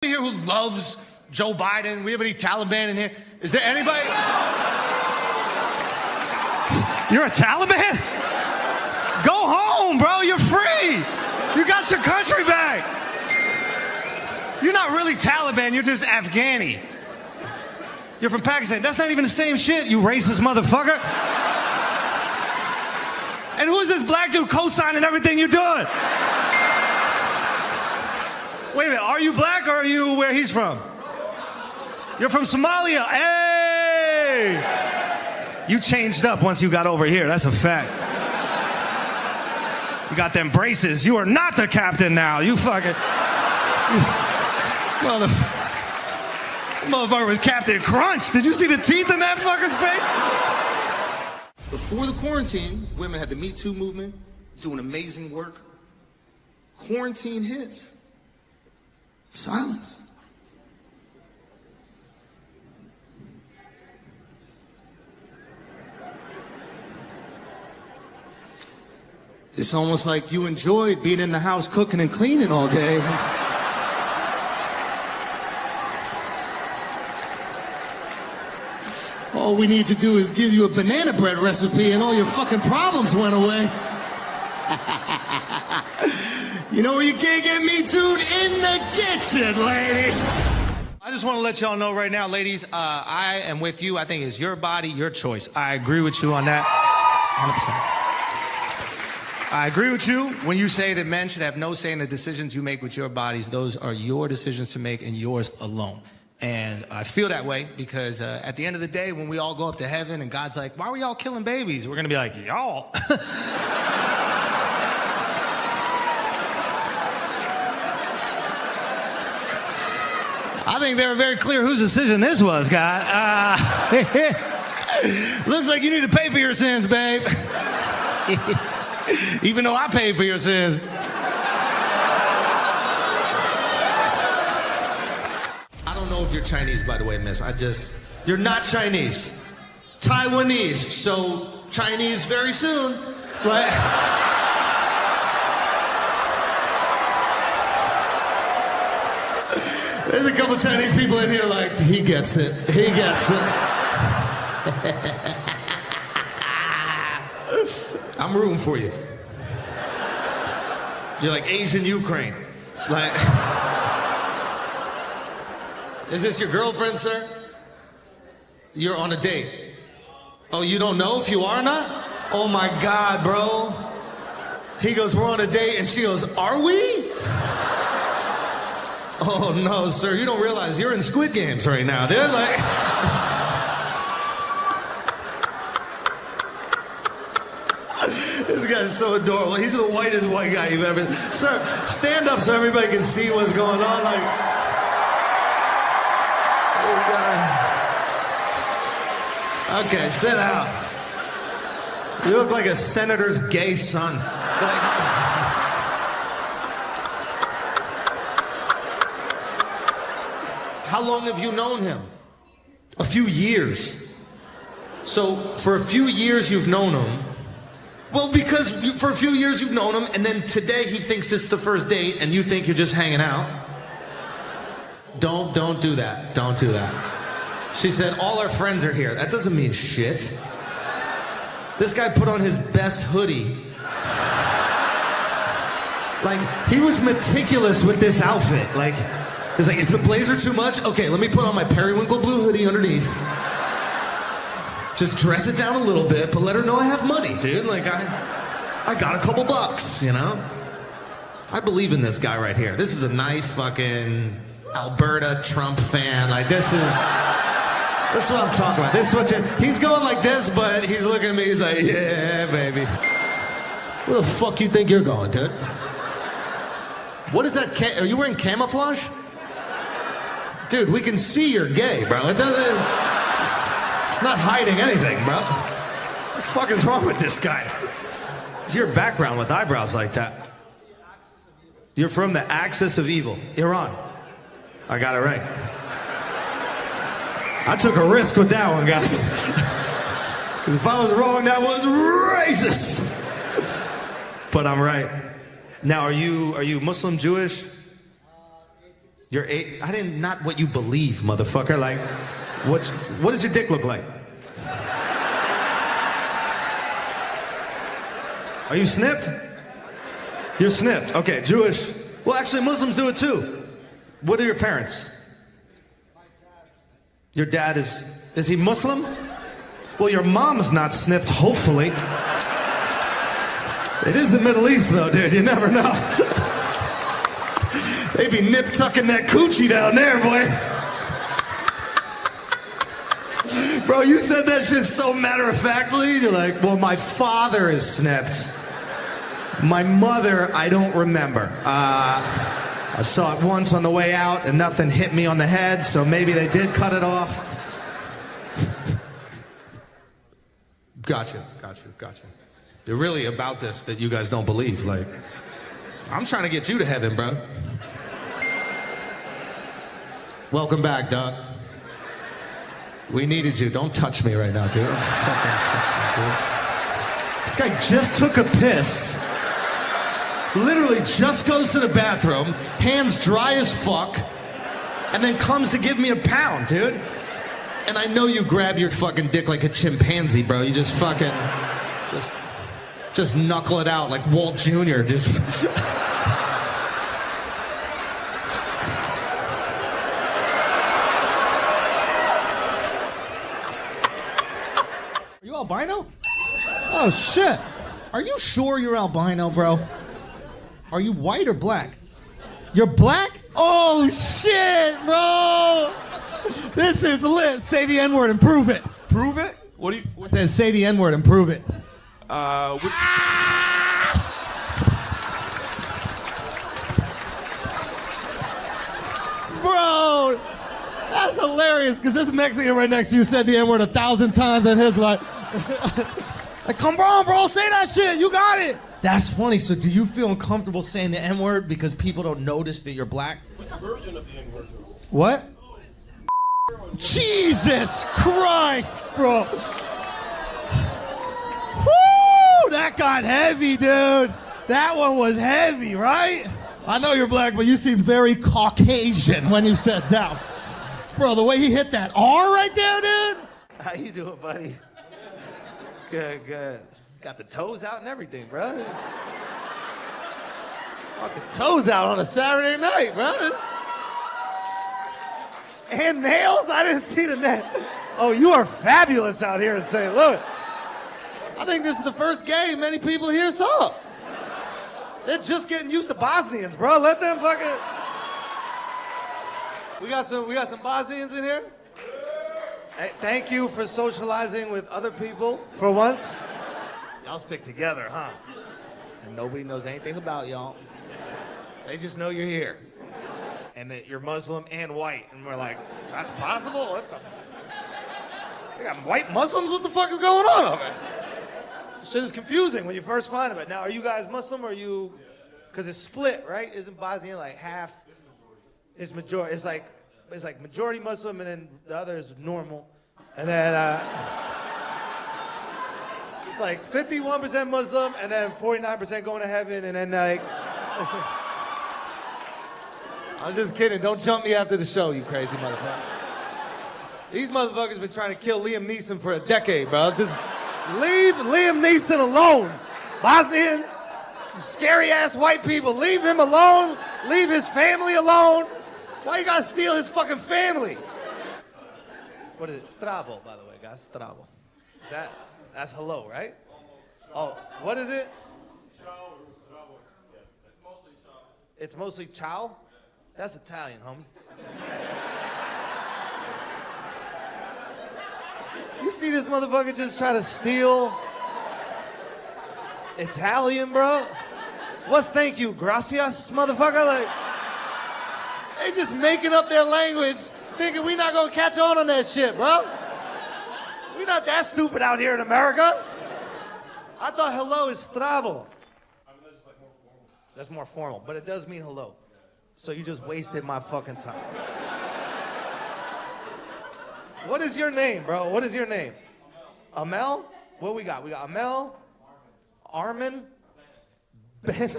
Here who loves Joe Biden? We have any Taliban in here? Is there anybody? You're a Taliban? Go home, bro. You're free. You got your country back. You're not really Taliban. You're just Afghani. You're from Pakistan. That's not even the same shit, you racist motherfucker. And who is this black dude co-signing everything you're doing? Wait a minute, are you black or are you where he's from? You're from Somalia. Hey! You changed up once you got over here, that's a fact. You got them braces. You are not the captain now. You fucking... Motherfucker was Captain Crunch. Did you see the teeth in that fucker's face? Before the quarantine, women had the Me Too movement, doing amazing work. Quarantine hits. Silence. It's almost like you enjoyed being in the house cooking and cleaning all day. All we need to do is give you a banana bread recipe and all your fucking problems went away. You know where you can't get Me Too'd? In the kitchen, ladies. I just want to let y'all know right now, ladies, I am with you. I think it's your body, your choice. I agree with you on that 100%. I agree with you when you say that men should have no say in the decisions you make with your bodies. Those are your decisions to make and yours alone. And I feel that way because at the end of the day, when we all go up to heaven and God's like, why were y'all killing babies? We're going to be like, y'all. I think they were very clear whose decision this was, God. Looks like you need to pay for your sins, babe. Even though I paid for your sins. I don't know if you're Chinese, by the way, miss. You're not Chinese. Taiwanese, so Chinese very soon. Like... There's a couple Chinese people in here like, he gets it. He gets it. I'm rooting for you. You're like Asian Ukraine. Like, is this your girlfriend, sir? You're on a date. Oh, you don't know if you are or not? Oh my God, bro. He goes, we're on a date, and she goes, are we? Oh no, sir, you don't realize you're in Squid Games right now, dude. Like, this guy's so adorable. He's the whitest white guy you've ever. Sir, stand up so everybody can see what's going on. Like, oh God. Okay, sit down. You look like a senator's gay son. Like. How long have you known him? A few years. So for a few years you've known him. Well, because for a few years you've known him, and then today he thinks it's the first date, and you think you're just hanging out. Don't do that. Don't do that. She said, all our friends are here. That doesn't mean shit. This guy put on his best hoodie. Like, he was meticulous with this outfit. Like, he's like, is the blazer too much? Okay, let me put on my periwinkle blue hoodie underneath. Just dress it down a little bit, but let her know I have money, dude. Like, I got a couple bucks, you know? I believe in this guy right here. This is a nice fucking Alberta Trump fan. Like, this is what I'm talking about. This is what he's going like this, but he's looking at me, he's like, yeah, baby. Where the fuck you think you're going, dude? What is that? Are you wearing camouflage? Dude, we can see you're gay, bro. It doesn't... It's not hiding anything, bro. What the fuck is wrong with this guy? It's your background with eyebrows like that. You're from the axis of evil. Iran. I got it right. I took a risk with that one, guys. Because if I was wrong, that was racist. But I'm right. Now, are you Muslim, Jewish? You're 8. I didn't, not what you believe, motherfucker. Like, what does your dick look like? Are you snipped? You're snipped. Okay, Jewish. Well, actually, Muslims do it too. What are your parents? Your dad is he Muslim? Well, your mom's not snipped, hopefully. It is the Middle East, though, dude. You never know. They be nip-tucking that coochie down there, boy. Bro, you said that shit so matter-of-factly. You're like, well, my father is snipped. My mother, I don't remember. I saw it once on the way out, and nothing hit me on the head, so maybe they did cut it off. Gotcha. They're really about this that you guys don't believe. Like, I'm trying to get you to heaven, bro. Welcome back, Doc. We needed you. Don't touch me right now, dude. Don't fucking touch me, dude. This guy just took a piss. Literally just goes to the bathroom, hands dry as fuck, and then comes to give me a pound, dude. And I know you grab your fucking dick like a chimpanzee, bro. You just fucking, just knuckle it out like Walt Jr. Just. Are you albino? Oh shit. Are you sure you're albino, bro? Are you white or black? You're black? Oh shit, bro! This is lit. Say the N-word and prove it. Prove it? What do you? I said say the N-word and prove it. Bro, that's hilarious because this Mexican right next to you said the N-word 1,000 times in his life. Like, come on, bro, say that shit. You got it. That's funny. So do you feel uncomfortable saying the N-word because people don't notice that you're black? Which version of the N-word? What? Jesus Christ, bro. Woo! That got heavy, dude. That one was heavy, right? I know you're black, but you seem very Caucasian when you said that. Bro, the way he hit that R right there, dude. How you doing, buddy? Good. Got the toes out and everything, bro. Got the toes out on a Saturday night, bro. And nails? I didn't see the nails. Oh, you are fabulous out here in St. Louis. I think this is the first game many people here saw. They're just getting used to Bosnians, bro. Let them fucking. We got some Bosnians in here. Hey, thank you for socializing with other people for once. Y'all stick together, huh? And nobody knows anything about y'all. They just know you're here. And that you're Muslim and white. And we're like, that's possible? What the They got white Muslims? What the fuck is going on over there? Shit is confusing when you first find it. Now, are you guys Muslim or are you... Because it's split, right? Isn't Bosnia like half... It's majority. It's like majority Muslim and then the other is normal. And then... It's like 51% Muslim and then 49% going to heaven and then like... I'm just kidding. Don't jump me after the show, you crazy motherfucker. These motherfuckers been trying to kill Liam Neeson for a decade, bro. Just leave Liam Neeson alone. Bosnians, you scary-ass white people, leave him alone. Leave his family alone. Why you gotta steal his fucking family? What is it? Stravo, by the way, guys. Stravo. That's hello, right? Oh, what is it? It's mostly ciao? That's Italian, homie. You see this motherfucker just try to steal Italian, bro? What's thank you? Gracias, motherfucker? Like, they just making up their language, thinking we not gonna catch on that shit, bro. We not that stupid out here in America. I thought hello is stravo. That's more formal, but it does mean hello. So you just wasted my fucking time. What is your name, bro? What is your name? Amel? What we got? We got Amel, Armin, Ben.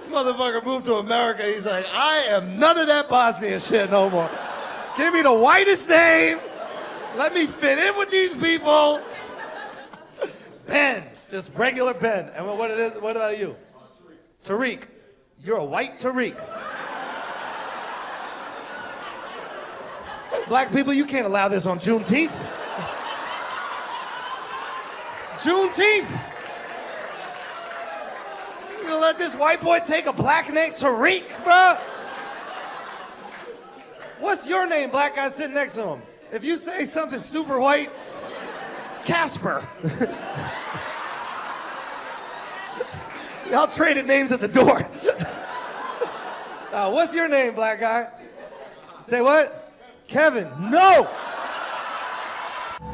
Motherfucker moved to America. He's like, I am none of that Bosnian shit no more. Give me the whitest name. Let me fit in with these people. Ben, just regular Ben. And what it is? What about you? Tariq. You're a white Tariq. Black people, you can't allow this on Juneteenth. It's Juneteenth. You gonna let this white boy take a black name, Tariq, bruh? What's your name, black guy sitting next to him? If you say something super white, Casper. Y'all traded names at the door. What's your name, black guy? Say what? Kevin. No!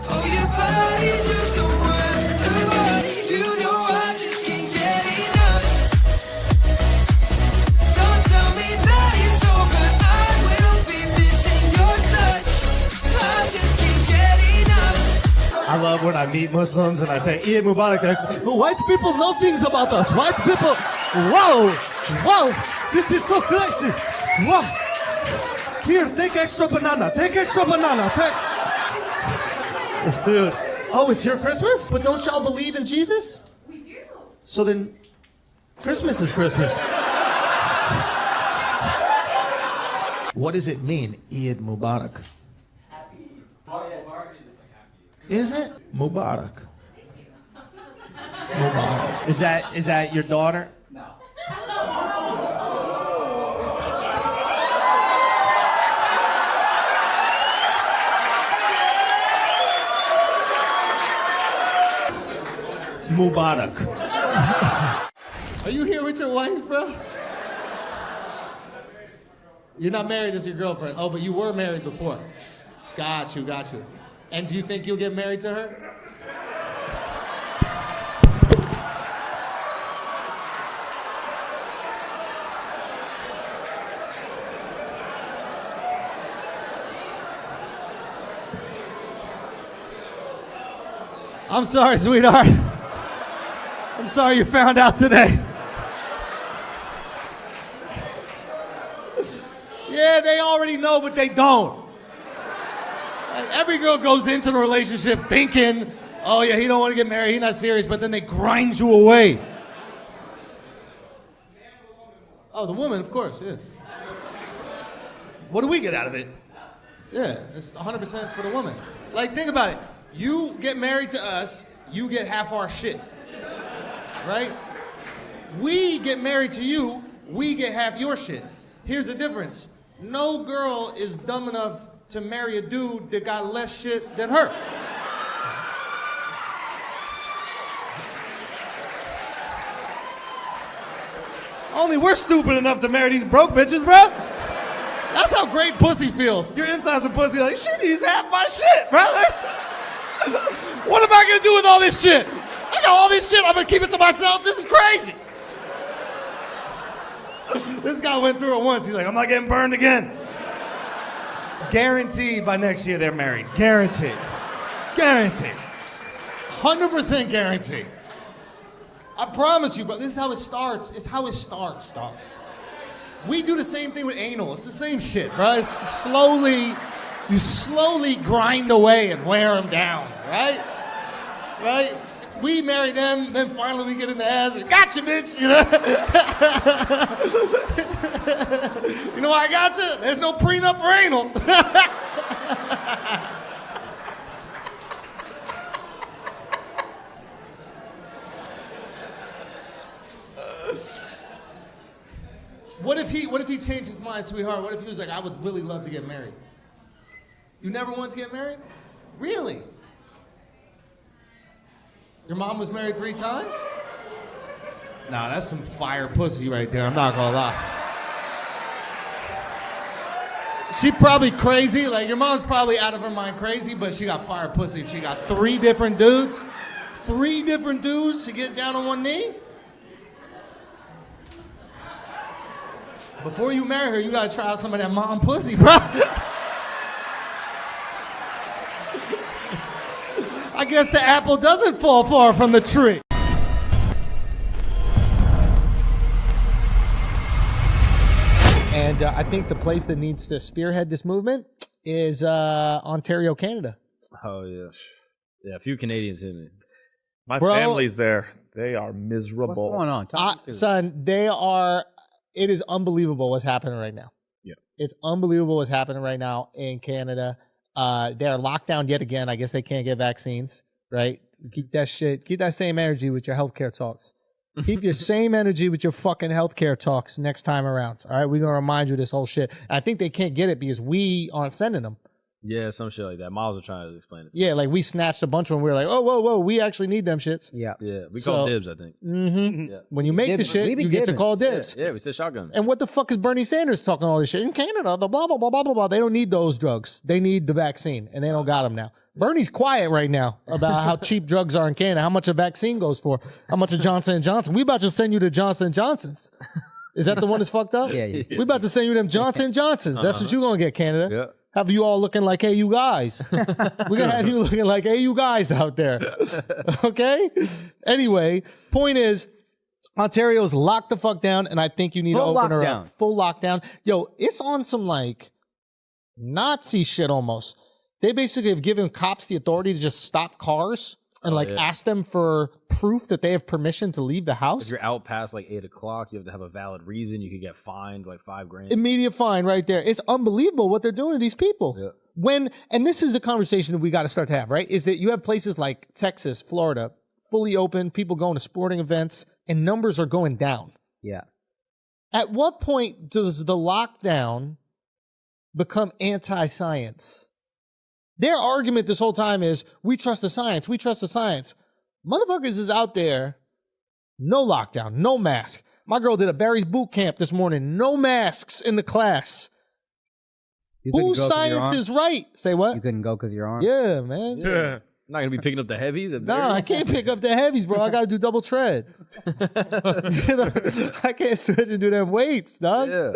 Oh, your body's just a word. You know I just can't get enough. Don't tell me that it's over. I will be missing your touch. I just can't get enough. I love when I meet Muslims and I say, Eid Mubarak. They're like, white people know things about us. White people, wow, this is so crazy. Wow. Here, take extra banana. Take extra banana. Dude. Oh, it's your Christmas? But don't y'all believe in Jesus? We do. So then, Christmas is Christmas. What does it mean, Eid Mubarak? Happy. Is it? Mubarak. Mubarak. Is that your daughter? No. Mubarak. Are you here with your wife, bro? You're not married, this is your girlfriend. Oh, but you were married before. Got you. And do you think you'll get married to her? I'm sorry, sweetheart. I'm sorry you found out today. Yeah, they already know, but they don't. Like, every girl goes into the relationship thinking, oh yeah, he don't want to get married, he's not serious, but then they grind you away. Oh, the woman, of course, yeah. What do we get out of it? Yeah, it's 100% for the woman. Like, think about it. You get married to us, you get half our shit. Right? We get married to you, we get half your shit. Here's the difference. No girl is dumb enough to marry a dude that got less shit than her. Only we're stupid enough to marry these broke bitches, bro. That's how great pussy feels. Your inside's a pussy like, she needs half my shit, bro. What am I gonna do with all this shit? I got all this shit, I'm gonna keep it to myself? This is crazy. This guy went through it once. He's like, I'm not getting burned again. Guaranteed by next year they're married. Guaranteed. 100% guaranteed. I promise you, but this is how it starts. It's how it starts, dog. We do the same thing with anal. It's the same shit, bro. It's you slowly grind away and wear them down, right? Right? We marry them, then finally we get in the ass. Gotcha, bitch, you know? You know why I gotcha? There's no prenup for anal. What if he changed his mind, sweetheart? What if he was like, I would really love to get married? You never wanted to get married? Really? Your mom was married 3 times? Nah, that's some fire pussy right there, I'm not gonna lie. She probably crazy, like your mom's probably out of her mind crazy, but she got fire pussy. If she got 3 different dudes to get down on one knee? Before you marry her, you gotta try out some of that mom pussy, bro. I guess the apple doesn't fall far from the tree. And I think the place that needs to spearhead this movement is Ontario, Canada. Oh yeah, yeah. A few Canadians hit me. My Bro. family's there. They are miserable. What's going on? Talk me through it. Son, it is unbelievable what's happening right now. Yeah. It's unbelievable what's happening right now in Canada. They're locked down yet again. I guess they can't get vaccines, right? Keep that same energy with your healthcare talks. Keep your same energy with your fucking healthcare talks next time around. All right, we're gonna remind you of this whole shit. I think they can't get it because we aren't sending them. Yeah, some shit like that. Miles was trying to explain it. Yeah, like we snatched a bunch of them. We were like, oh, whoa, we actually need them shits. Yeah. Yeah, we So- called dibs, I think. Mm-hmm. Yeah. When you make the Dibs. shit, We be you get to giving. call dibs. Yeah, we said shotgun. And what the fuck is Bernie Sanders talking all this shit? In Canada, the blah, blah, blah, blah, blah, blah. They don't need those drugs. They need the vaccine, and they don't got them now. Bernie's quiet right now about how cheap drugs are in Canada, how much a vaccine goes for, how much a Johnson & Johnson. We about to send you to Johnson & Johnson's. Is that the one that's fucked up? Yeah, yeah. We about to send you them Johnson & Johnsons. That's what you're going to get, Canada. Yeah. Have you all looking like, hey, you guys. We're going to have you looking like, hey, you guys out there. Okay? Anyway, point is, Ontario's locked the fuck down, and I think you need to Full open her lockdown. up. Full lockdown. Yo, it's on some like Nazi shit almost. They basically have given cops the authority to just stop cars and ask them for proof that they have permission to leave the If house. you're out past like 8 o'clock, you have to have a valid reason. You could get fined like $5,000. Immediate fine right there. It's unbelievable what they're doing to these people. Yeah. And this is the conversation that we got to start to have, right? Is that you have places like Texas, Florida, fully open, people going to sporting events, and numbers are going down. Yeah. At what point does the lockdown become anti-science? Their argument this whole time is, we trust the science, we trust the science. Motherfuckers is out there, no lockdown, no mask. My girl did a Barry's boot camp this morning, no masks in the class. You couldn't Whose go 'cause of your science arm? is right? Say what? You couldn't go because of your arm? Yeah, man. Yeah. I'm not gonna be picking up the heavies. No, I can't pick up the heavies, bro. I got to do double tread. You know, I can't switch and do them weights, dog. Yeah.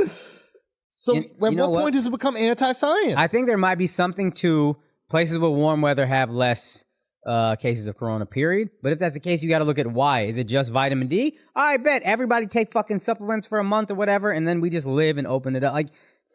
So You at know what what? point does it become anti-science? I think there might be something to places with warm weather have less cases of corona, period. But if that's the case, you got to look at why. Is it just vitamin D? I bet everybody take fucking supplements for a month or whatever, and then we just live and open it up. Like,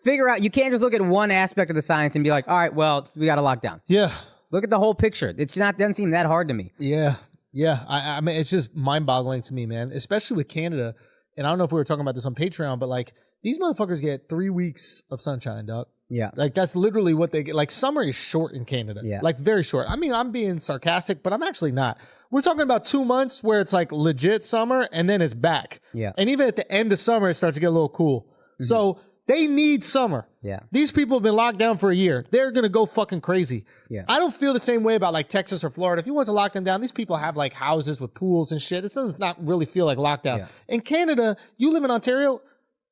figure out, you can't just look at one aspect of the science and be like, all right, well, we got to lock down. yeah. Look at the whole picture. Doesn't seem that hard to me. Yeah, yeah. I mean, it's just mind-boggling to me, man. Especially with Canada. And I don't know if we were talking about this on Patreon, but like these motherfuckers get 3 weeks of sunshine, dog. Yeah. Like that's literally what they get. Like summer is short in Canada. Yeah. Like very short. I mean, I'm being sarcastic, but I'm actually not. We're talking about 2 months where it's like legit summer and then it's back. Yeah. And even at the end of summer, it starts to get a little cool. So they need summer. Yeah. These people have been locked down for a year. They're going to go fucking crazy. Yeah. I don't feel the same way about like Texas or Florida. If you want to lock them down, these people have like houses with pools and shit. It does not really feel like lockdown. Yeah. In Canada, you live in Ontario,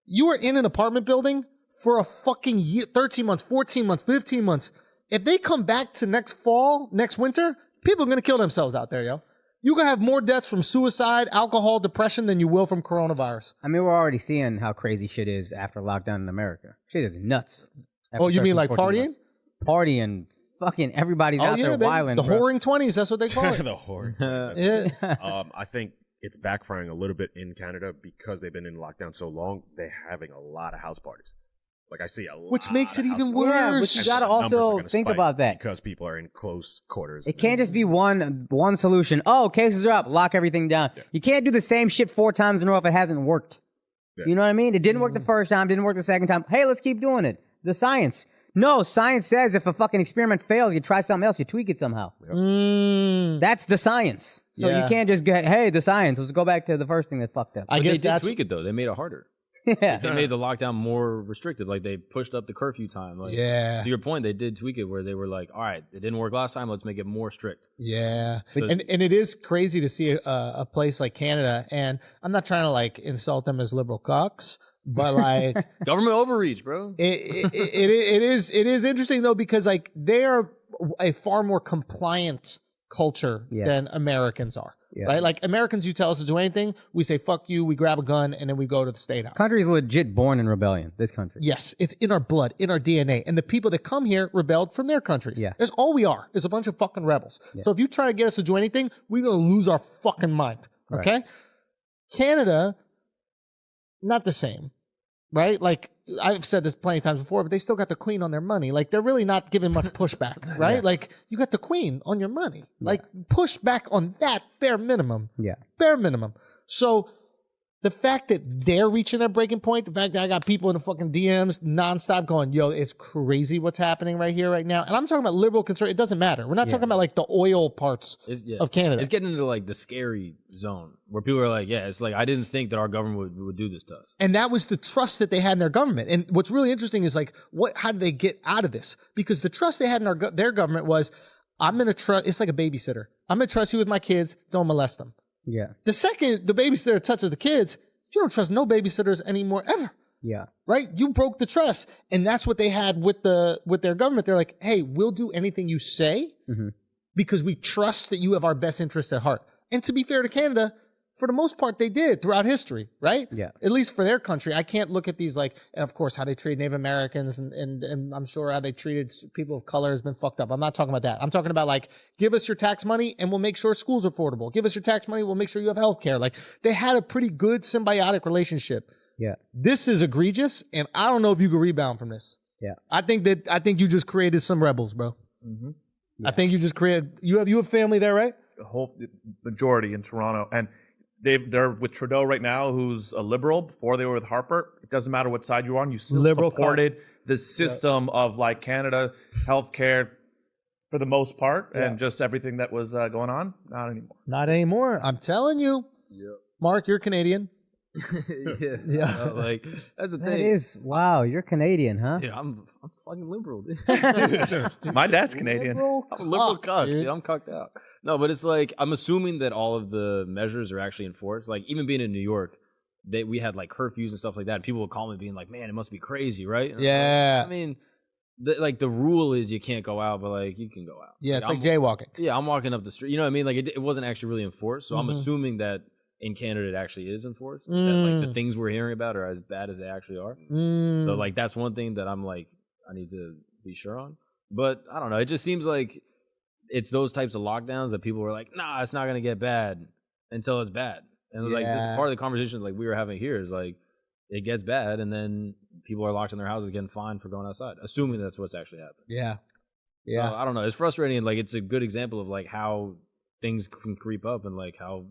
you are in an apartment building for a fucking year, 13 months, 14 months, 15 months. If they come back to next fall, next winter, people are going to kill themselves out there, yo. You're going to have more deaths from suicide, alcohol, depression than you will from coronavirus. I mean, we're already seeing how crazy shit is after lockdown in America. Shit is nuts. After Oh, you mean 13, like 14 partying? months. Partying. Fucking everybody's out there baby. wilding. The bro. whoring 20s, that's what they call it. The horror. Yeah. I think it's backfiring a little bit in Canada because they've been in lockdown so long. They're having a lot of house parties. Like I see a lot. Which makes of it house even parties. Yeah, but worse. you And gotta the numbers are also gonna think spike about that. because people are in close quarters. It can't just be one solution. Oh, cases are up. Lock everything down. Yeah. You can't do the same shit 4 times in a row if it hasn't worked. Yeah. You know what I mean? It didn't work the first time. Didn't work the second time. Hey, let's keep doing it. The science. No, science says if a fucking experiment fails, you try something else. You tweak it somehow. That's the science. So Yeah. you can't just get, hey, the science. Let's go back to the first thing that fucked up. I But guess they did that's tweak it though. They made it harder. Yeah. They made the lockdown more restricted. Like they pushed up the curfew time. Like, Yeah. To your point, they did tweak it where they were like, all right, it didn't work last time. Let's make it more strict. Yeah, and it is crazy to see a place like Canada, and I'm not trying to like insult them as liberal cucks, but like Government overreach, bro. it is interesting though because like they are a far more compliant culture Yeah. than Americans are, Yeah. right? Like Americans, you tell us to do anything, we say fuck you, we grab a gun, and then we go to the state house. Country's legit born in rebellion. This country. Yes, it's in our blood, in our DNA. And the people that come here rebelled from their countries. Yeah. That's all we are, is a bunch of fucking rebels. So if you try to get us to do anything, we're going to lose our fucking mind. Okay? Canada, not the same. right? Like I've said this plenty of times before, but they still got the queen on their money. Like they're really not giving much pushback, right? Like you got the queen on your money. Like push back on that bare minimum. Yeah. Bare minimum. So the fact that they're reaching their breaking point, the fact that I got people in the fucking DMs nonstop going, yo, it's crazy what's happening right here, right now. And I'm talking about liberal conservative. It doesn't matter. We're not talking about like the oil parts of Canada. It's getting into like the scary zone where people are like, yeah, it's like, I didn't think that our government would do this to us. And that was the trust that they had in their government. And what's really interesting is like, how did they get out of this? Because the trust they had in their government was, I'm going to trust, it's like a babysitter. I'm going to trust you with my kids. Don't molest them. Yeah. The second the babysitter touches the kids, you don't trust no babysitters anymore ever. Yeah. Right? You broke the trust. And that's what they had with their government. They're like, hey, we'll do anything you say because we trust that you have our best interest at heart. And to be fair to Canada, for the most part, they did throughout history, right? Yeah. At least for their country. I can't look at these like, and of course, how they treat Native Americans and I'm sure how they treated people of color has been fucked up. I'm not talking about that. I'm talking about like, give us your tax money and we'll make sure schools are affordable. Give us your tax money, we'll make sure you have health care. Like they had a pretty good symbiotic relationship. Yeah. This is egregious, and I don't know if you can rebound from this. Yeah. I think you just created some rebels, bro. Mm-hmm. I think you just created, you have family there, right? The whole majority in Toronto. And they're with Trudeau right now, who's a liberal. Before they were with Harper. It doesn't matter what side you're on. You still Liberal supported the system of like Canada healthcare for the most part, and just everything that was going on. Not anymore. Not anymore. I'm telling you. Yeah. Mark, you're Canadian. Yeah. Like that's the That thing. is, wow, you're Canadian, huh? Yeah, I'm fucking liberal, dude. My dad's Canadian. I'm a liberal Cuck, cuck, dude. dude. I'm cucked out. No, but it's like I'm assuming that all of the measures are actually enforced. Like even being in New York, we had like curfews and stuff like that. And people would call me being like, "Man, it must be crazy, right?" And I'm Yeah. like, I mean, the rule is you can't go out, but like you can go out. Yeah, it's like I'm, jaywalking. Yeah, I'm walking up the street. You know what I mean? Like it wasn't actually really enforced. So I'm assuming that in Canada it actually is enforced. That like the things we're hearing about are as bad as they actually are. So like that's one thing that I'm like I need to be sure on. But I don't know. It just seems like it's those types of lockdowns that people were like, nah, it's not gonna get bad until it's bad. And like this is part of the conversation like we were having here is like it gets bad and then people are locked in their houses getting fined for going outside, assuming that's what's actually happening. Yeah. Yeah. So, I don't know. It's frustrating. Like it's a good example of like how things can creep up and like how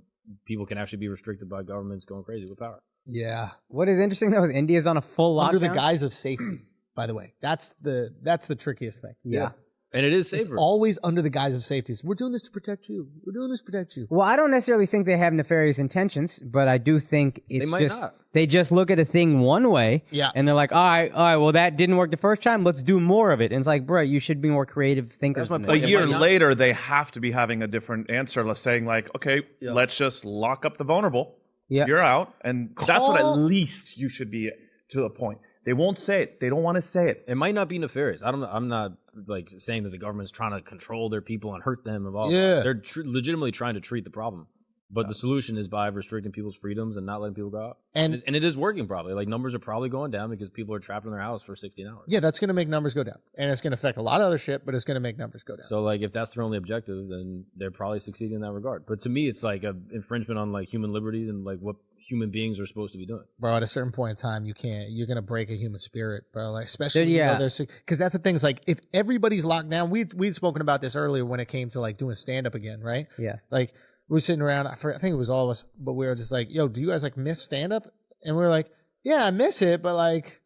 people can actually be restricted by governments going crazy with power. Yeah. What is interesting though is India's on a full lockdown. Under the guise of safety, by the way. That's the trickiest thing. Yeah. And it is It's safer. always under the guise of safety. We're doing this to protect you. We're doing this to protect you. Well, I don't necessarily think they have nefarious intentions, but I do think it's might just not. they just look at a thing one way, Yeah. and they're like, all right, well that didn't work the first time. Let's do more of it. And it's like, bro, you should be more creative thinkers. That's my than point. that. A It year might not- later, they have to be having a different answer, saying like, okay, let's just lock up the vulnerable. Yeah. You're out. And that's what at least you should be to the point. They won't say it. They don't want to say it. It might not be nefarious. I'm not like saying that the government's trying to control their people and hurt them. Of all. Yeah. They're legitimately trying to treat the problem. But the solution is by restricting people's freedoms and not letting people go out. And- And it is working probably. Like numbers are probably going down because people are trapped in their house for 16 hours. Yeah, that's going to make numbers go down. And it's going to affect a lot of other shit, but it's going to make numbers go down. So like if that's their only objective, then they're probably succeeding in that regard. But to me, it's like a infringement on like human liberty and like what human beings are supposed to be doing. Bro, at a certain point in time, you're going to break a human spirit, bro. Like, especially, Dude, yeah. because that's the thing is like, if everybody's locked down, we'd spoken about this earlier when it came to like doing stand up again, right? Yeah. Like, we were sitting around, I think it was all of us, but we were just like, yo, do you guys like miss stand up? And we were like, yeah, I miss it, but like,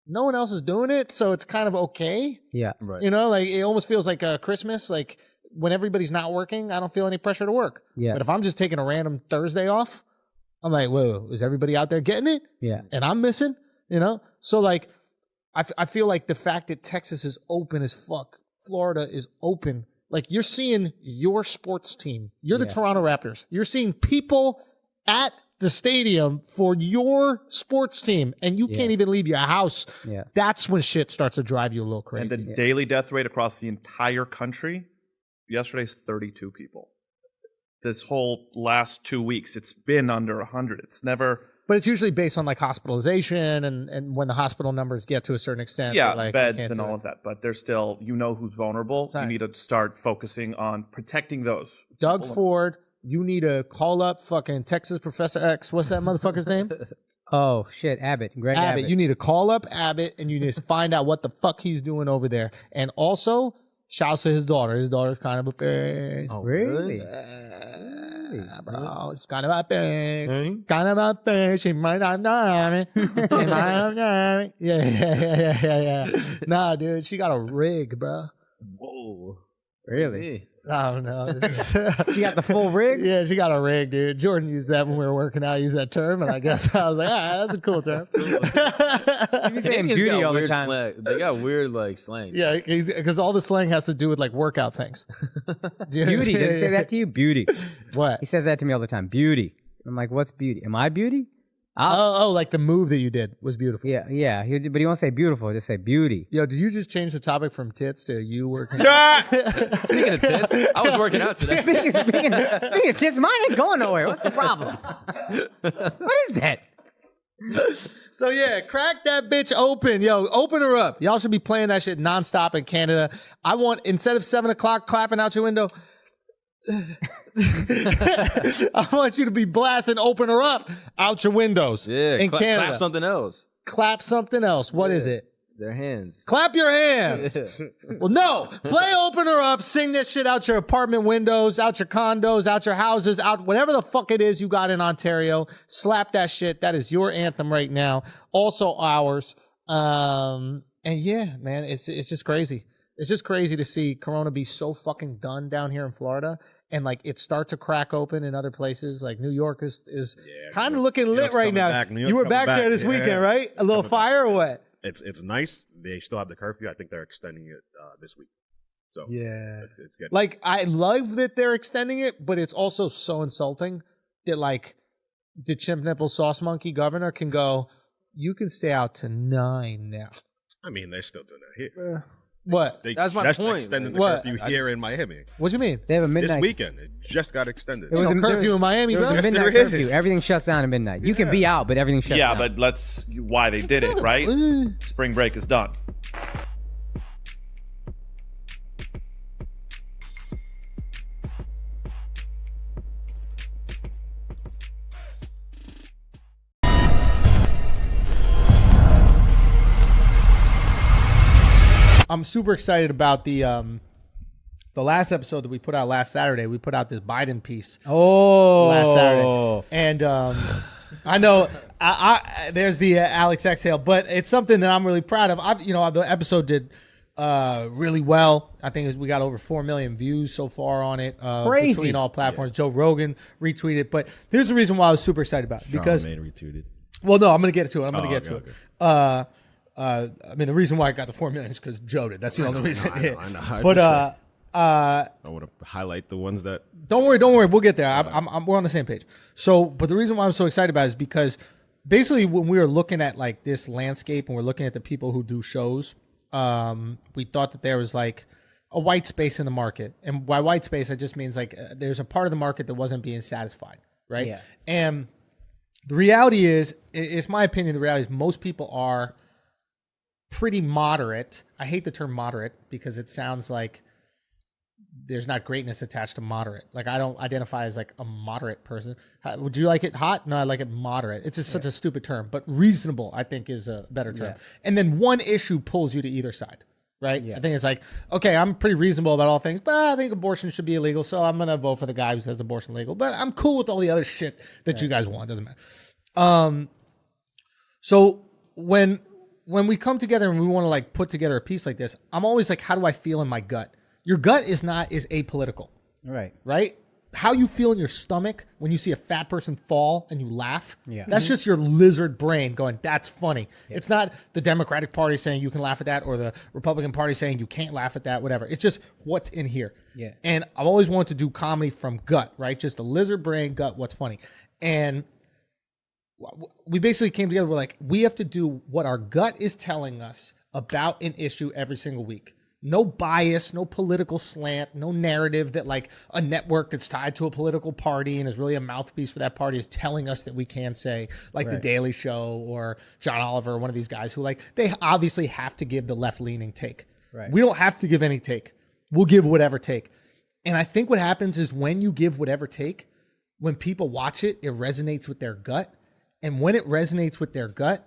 no one else is doing it, so it's kind of okay. Yeah. Right. You know, like, it almost feels like Christmas, like, when everybody's not working, I don't feel any pressure to work. Yeah. But if I'm just taking a random Thursday off, I'm like, whoa, is everybody out there getting it? Yeah. And I'm missing, you know? So, like, I feel like the fact that Texas is open as fuck, Florida is open, like, you're seeing your sports team. You're the Toronto Raptors. You're seeing people at the stadium for your sports team, and you can't even leave your house. Yeah. That's when shit starts to drive you a little crazy. And the daily death rate across the entire country, yesterday's 32 people. This whole last 2 weeks, it's been under 100. It's never... But it's usually based on like hospitalization and when the hospital numbers get to a certain extent. Yeah, they're like, beds they can't and do all it. of that. But there's still, you know who's vulnerable. Right. You need to start focusing on protecting those. Doug Ford, you need to call up fucking Texas Professor X. What's that motherfucker's name? Oh shit, Abbott, Greg Abbott. You need to call up Abbott and you need to find out what the fuck he's doing over there. And also, shouts to his daughter. His daughter's kind of a bitch. Oh, really? Bro, it's kind of a bitch. Kind of a bitch. She might not know me. She might not know me. Yeah. Nah, dude, she got a rig, bro. Whoa. Really? I don't know. She got the full rig? Yeah, she got a rig, dude. Jordan used that when we were working out. I used that term, and I guess I was like, that's a cool term. You be saying beauty all the time. They got weird like slang. Yeah, because all the slang has to do with like workout things. Beauty. Does he say that to you? Beauty. What? He says that to me all the time. Beauty. I'm like, what's beauty? Am I beauty? Like the move that you did was beautiful. Yeah. But he won't say beautiful. Just say beauty. Yo, did you just change the topic from tits to you working out? Speaking of tits, I was working out today. Speaking of tits, mine ain't going nowhere. What's the problem? What is that? So yeah, crack that bitch open. Yo, open her up. Y'all should be playing that shit nonstop in Canada. I want, instead of 7 o'clock clapping out your window, I want you to be blasting open her up out your windows in Canada. Clap something else. Clap something else. What is it? Their hands. Clap your hands. Well, no. Play open her up. Sing that shit out your apartment windows, out your condos, out your houses, out whatever the fuck it is you got in Ontario. Slap that shit. That is your anthem right now. Also ours. And yeah, man, it's just crazy. It's just crazy to see Corona be so fucking done down here in Florida, and like it start to crack open in other places. Like New York is kind of looking lit right now. You were back there this weekend, right? A little fire or what? It's nice. They still have the curfew. I think they're extending it this week. So yeah, it's good. Like I love that they're extending it, but it's also so insulting that like the chimp nipple sauce monkey governor can go, you can stay out to 9 now. I mean, they're still doing that here. What? They That's my just point. extended the What? curfew here in Miami. What do you mean? They have a midnight. This weekend, it just got extended. It was No a curfew in Miami, There was bro. a midnight Yes, there curfew. is. Everything shuts down at midnight. You can be out, but everything shuts Yeah, down. but why they did it, right? Spring break is done. I'm super excited about the last episode that we put out last Saturday. We put out this Biden piece last Saturday, and I know I there's the Alex exhale, but it's something that I'm really proud of. The episode did really well. I think we got over 4 million views so far on it. Crazy. Between all platforms. Joe Rogan retweeted, but here's the reason why I was super excited about it because retweeted. well, no, I'm gonna get to it. I'm gonna get to okay. it. I mean, the reason why I got the 4 million is because Joe did. That's the only reason. I know. But I want to highlight the ones that. don't worry. We'll get there. We're on the same page. So, but the reason why I'm so excited about it is because basically when we were looking at like this landscape and we're looking at the people who do shows, we thought that there was like a white space in the market. And by white space, it just means like there's a part of the market that wasn't being satisfied, right? Yeah. And the reality is, it's my opinion, the reality is most people are pretty moderate. I hate the term moderate because it sounds like there's not greatness attached to moderate. Like I don't identify as like a moderate person. Would you like it hot? No, I like it moderate. It's just such a stupid term, but reasonable I think is a better term. Yeah. And then one issue pulls you to either side, right? Yeah. I think it's like, okay, I'm pretty reasonable about all things, but I think abortion should be illegal, so I'm gonna vote for the guy who says abortion legal. But I'm cool with all the other shit that you guys want. Doesn't matter. So when we come together and we want to like put together a piece like this, I'm always like, how do I feel in my gut? Your gut is apolitical, right? How you feel in your stomach when you see a fat person fall and you laugh. Yeah. That's just your lizard brain going, that's funny. Yeah. It's not the Democratic Party saying you can laugh at that or the Republican Party saying you can't laugh at that, whatever. It's just what's in here. Yeah. And I've always wanted to do comedy from gut, right? Just the lizard brain, gut, what's funny. And we basically came together. We're like, we have to do what our gut is telling us about an issue every single week. No bias, no political slant, no narrative that like a network that's tied to a political party and is really a mouthpiece for that party is telling us that we can say, like The Daily Show or John Oliver, one of these guys who like, they obviously have to give the left-leaning take. Right. We don't have to give any take. We'll give whatever take. And I think what happens is when you give whatever take, when people watch it, it resonates with their gut. And when it resonates with their gut,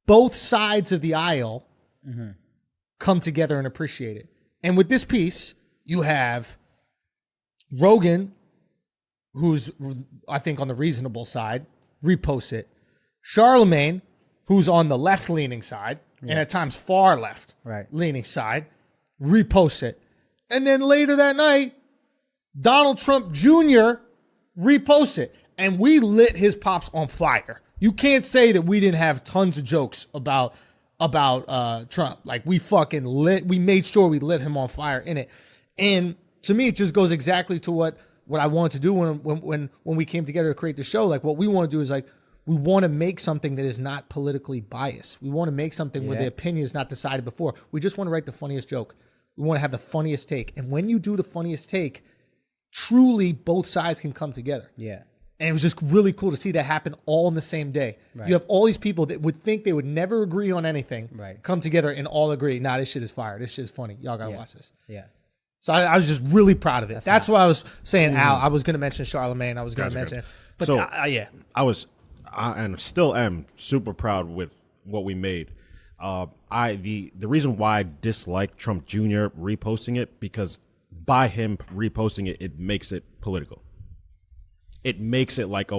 both sides of the aisle come together and appreciate it. And with this piece, you have Rogan, who's, I think, on the reasonable side, reposts it. Charlemagne, who's on the left-leaning side, and at times far left-leaning side, reposts it. And then later that night, Donald Trump Jr. reposts it. And we lit his pops on fire. You can't say that we didn't have tons of jokes about Trump. Like, we fucking we made sure we lit him on fire in it. And to me, it just goes exactly to what I wanted to do when we came together to create the show. Like, what we want to do is, like, we want to make something that is not politically biased. We want to make something where the opinion is not decided before. We just want to write the funniest joke. We want to have the funniest take. And when you do the funniest take, truly both sides can come together. Yeah. And it was just really cool to see that happen all in the same day. Right. You have all these people that would think they would never agree on anything, come together and all agree, nah, this shit is fire. This shit is funny. Y'all got to watch this. Yeah. So I was just really proud of it. That's why I was saying, Al, I was going to mention Charlemagne. I was going to mention it. But so yeah. I still am super proud with what we made. The reason why I dislike Trump Jr. reposting it, because by him reposting it, it makes it political. It makes it like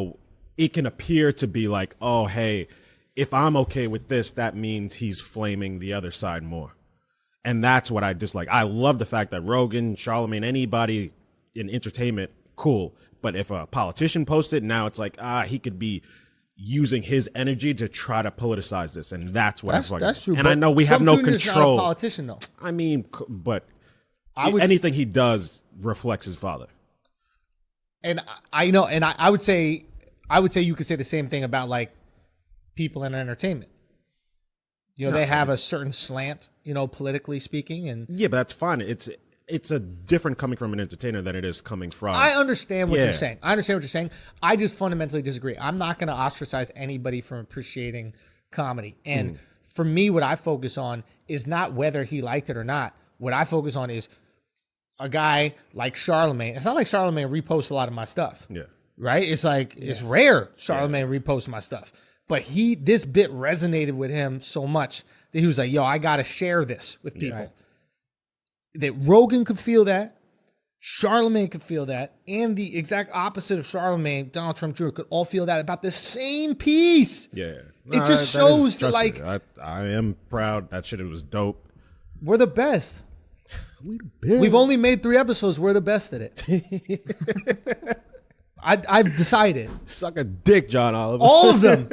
it can appear to be like, oh, hey, if I'm okay with this, that means he's flaming the other side more. And that's what I dislike. I love the fact that Rogan, Charlemagne, anybody in entertainment, cool. But if a politician posts it, now it's like, he could be using his energy to try to politicize this. And that's what that's true. And I know we have no Trump Jr. is control. not a politician, though. I mean, but anything he does reflects his father. And I know, and I would say you could say the same thing about, like, people in entertainment. You know, they have a certain slant, you know, politically speaking, and yeah, but that's fine. It's a different coming from an entertainer than it is coming from. I understand what you're saying. I just fundamentally disagree. I'm not going to ostracize anybody from appreciating comedy. And for me, what I focus on is not whether he liked it or not. What I focus on is a guy like Charlemagne. It's not like Charlemagne reposts a lot of my stuff. Yeah. Right? It's like, it's rare Charlemagne reposts my stuff. But this bit resonated with him so much that he was like, yo, I got to share this with people. Right. That Rogan could feel that, Charlemagne could feel that, and the exact opposite of Charlemagne, Donald Trump Jr., could all feel that about the same piece. Yeah. It just shows that, like, I am proud. That shit was dope. We're the best. We the best. We've only made 3 episodes. We're the best at it. I've decided. Suck a dick, John Oliver. All of them.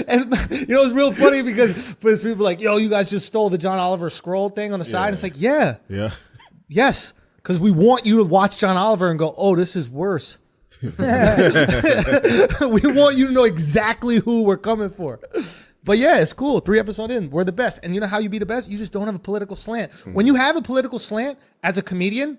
And you know, it's real funny because people are like, yo, you guys just stole the John Oliver scroll thing on the side. And it's like, yeah. Yes. Because we want you to watch John Oliver and go, oh, this is worse. We want you to know exactly who we're coming for. But yeah, it's cool. 3 episodes in, we're the best. And you know how you be the best? You just don't have a political slant. When you have a political slant as a comedian,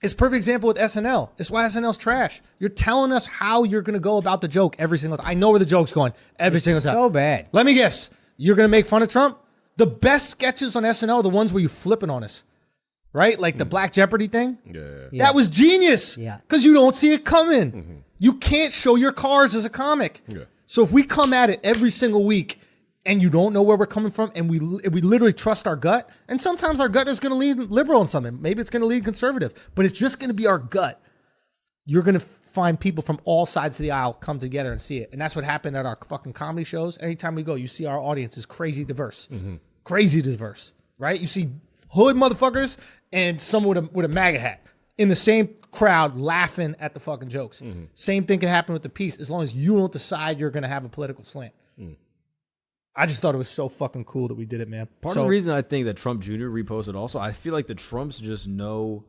it's a perfect example with SNL. It's why SNL's trash. You're telling us how you're going to go about the joke every single time. I know where the joke's going every single time. So bad. Let me guess. You're going to make fun of Trump? The best sketches on SNL are the ones where you flipping on us. Right? Like the Black Jeopardy thing? Yeah. That was genius. Yeah. Because you don't see it coming. You can't show your cards as a comic. Yeah. So if we come at it every single week and you don't know where we're coming from and we literally trust our gut, and sometimes our gut is going to lead liberal in something. Maybe it's going to lead conservative, but it's just going to be our gut. You're going to find people from all sides of the aisle come together and see it. And that's what happened at our fucking comedy shows. Anytime we go, you see our audience is crazy diverse. Crazy diverse, right? You see hood motherfuckers and someone with a MAGA hat in the same crowd laughing at the fucking jokes. Same thing can happen with the piece as long as you don't decide you're going to have a political slant. I just thought it was so fucking cool that we did it, man. Part of the reason I think that Trump Jr. reposted also, I feel like the Trumps just know,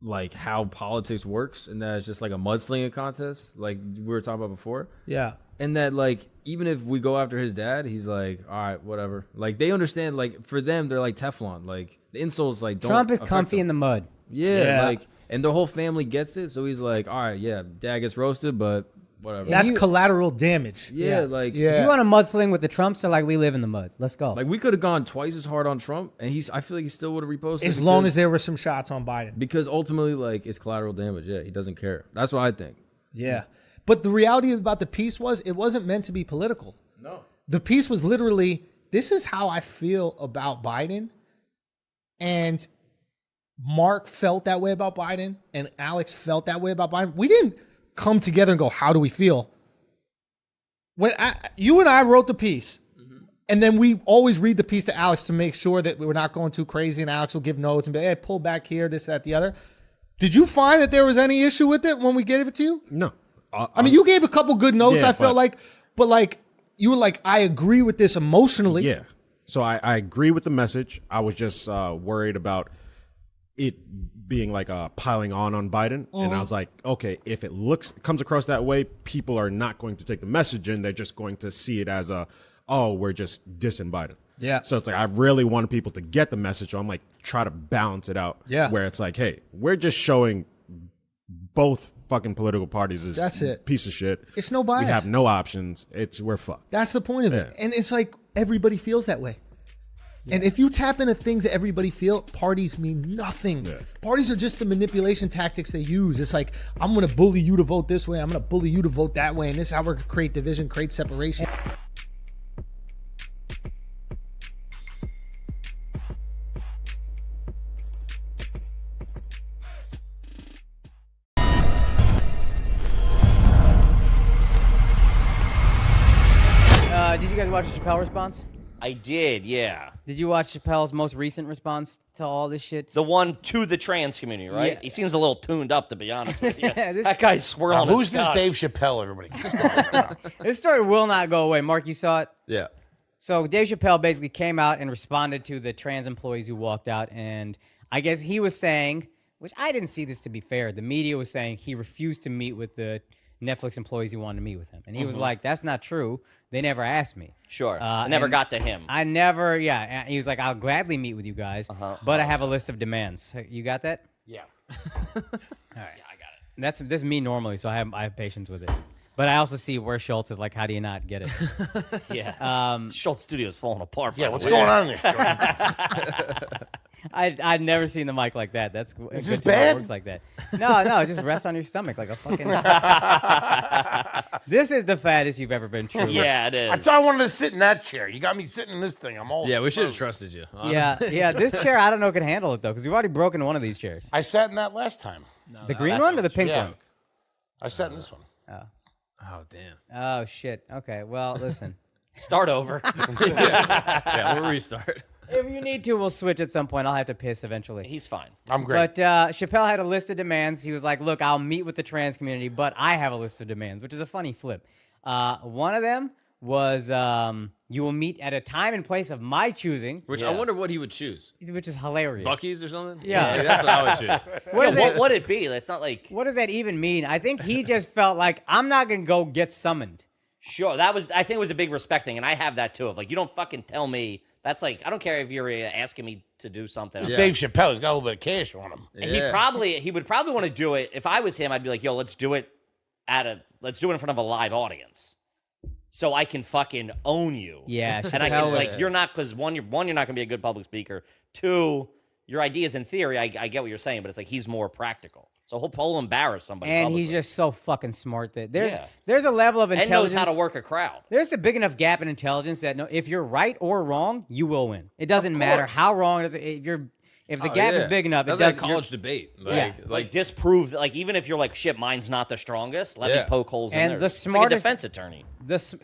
like, how politics works, and that it's just like a mudslinging contest, like we were talking about before. Yeah. And that, like, even if we go after his dad, he's like, all right, whatever. Like, they understand, like, for them, they're like Teflon. Like, the insults, like, don't Trump is affect comfy them. in the mud. Yeah, like, and the whole family gets it, so he's like, all right, yeah, dad gets roasted, but whatever. That's collateral damage. Yeah, like, If you want to mudsling with the Trumps, they're like, we live in the mud. Let's go. like we could have gone twice as hard on Trump, and I feel like he still would have reposted. As long as there were some shots on Biden. Because ultimately, like, it's collateral damage. Yeah, he doesn't care. That's what I think. Yeah. But the reality about the piece was it wasn't meant to be political. No. The piece was literally, this is how I feel about Biden. And Mark felt that way about Biden, and Alex felt that way about Biden. We didn't come together and go, how do we feel? When you and I wrote the piece, and then we always read the piece to Alex to make sure that we're not going too crazy, and Alex will give notes and be, hey, pull back here, this, that, the other. Did you find that there was any issue with it when we gave it to you? No. I mean, you gave a couple good notes, Yeah, I felt like, but like, you were like, I agree with this emotionally. Yeah. So I agree with the message. I was just worried about it being like piling on Biden. And I was like, okay, if it comes across that way, people are not going to take the message in. They're just going to see it as we're just dissing Biden. Yeah. So it's like, I really wanted people to get the message. So I'm like, try to balance it out. Yeah. Where it's like, hey, we're just showing both fucking political parties is That's it. piece of shit. It's no bias. We have no options. We're fucked. That's the point of it. And it's like everybody feels that way. Yeah. And if you tap into things that everybody feel, parties mean nothing. Yeah. Parties are just the manipulation tactics they use. It's like, I'm going to bully you to vote this way. I'm going to bully you to vote that way. And this is how we're going to create division, create separation. Did you guys watch the Chappelle response? I did, yeah. Did you watch Chappelle's most recent response to all this shit? The one to the trans community, right? Yeah. He seems a little tuned up, to be honest with you. Yeah, that guy's swirling. Who's his this cock. Dave Chappelle, everybody? This story will not go away. Mark, you saw it? Yeah. So Dave Chappelle basically came out and responded to the trans employees who walked out, and I guess he was saying, which I didn't see this to be fair, the media was saying he refused to meet with the Netflix employees who wanted to meet with him. And he was like, that's not true. They never asked me. Sure. I never got to him. I never, yeah. And he was like, I'll gladly meet with you guys, but I have a list of demands. You got that? Yeah. All right. Yeah, I got it. That's me normally, so I have patience with it. But I also see where Schulz is like, how do you not get it? Yeah. Schultz Studio's falling apart. Yeah, by what's the way. going on in this joint? I'd never seen the mic like that. That's Is good this to know it bad? works like that. No, just rest on your stomach like a fucking. This is the fattest you've ever been. Truly. Yeah, it I is. thought I wanted to sit in that chair. You got me sitting in this thing. I'm all Yeah, we should have exposed. trusted you. Yeah. This chair, I don't know, can handle it though, because we've already broken one of these chairs. I sat in that last time. The green one or the pink Yeah. one? I sat in this one. Oh damn. Oh shit. Okay. Well, listen. Start over. Yeah, we'll restart. If you need to, we'll switch at some point. I'll have to piss eventually. He's fine. I'm great. But Chappelle had a list of demands. He was like, look, I'll meet with the trans community, but I have a list of demands, which is a funny flip. One of them was you will meet at a time and place of my choosing. Which I wonder what he would choose. Which is hilarious. Bucky's or something? Yeah. Like, that's what I would choose. What would it be? It's not like. What does that even mean? I think he just felt like, I'm not going to go get summoned. Sure, I think it was a big respect thing, and I have that too. Of like, you don't fucking tell me. That's like, I don't care if you're asking me to do something. It's Dave Chappelle. He's got a little bit of cash on him. And he would probably want to do it. If I was him, I'd be like, yo, let's do it in front of a live audience, so I can fucking own you. Yeah, and I can like, you're not, because one, you're not gonna be a good public speaker. Two, your ideas in theory, I get what you're saying, but it's like he's more practical. So he'll embarrass somebody. And publicly. he's just so fucking smart that there's a level of and intelligence. knows how to work a crowd. There's a big enough gap in intelligence that if you're right or wrong, you will win. It doesn't matter how wrong it is. If the gap is big enough, that's it does. like a college debate. Like disprove, like even if you're like, shit, mine's not the strongest, let me poke holes in And there. the It's like a smartest defense attorney.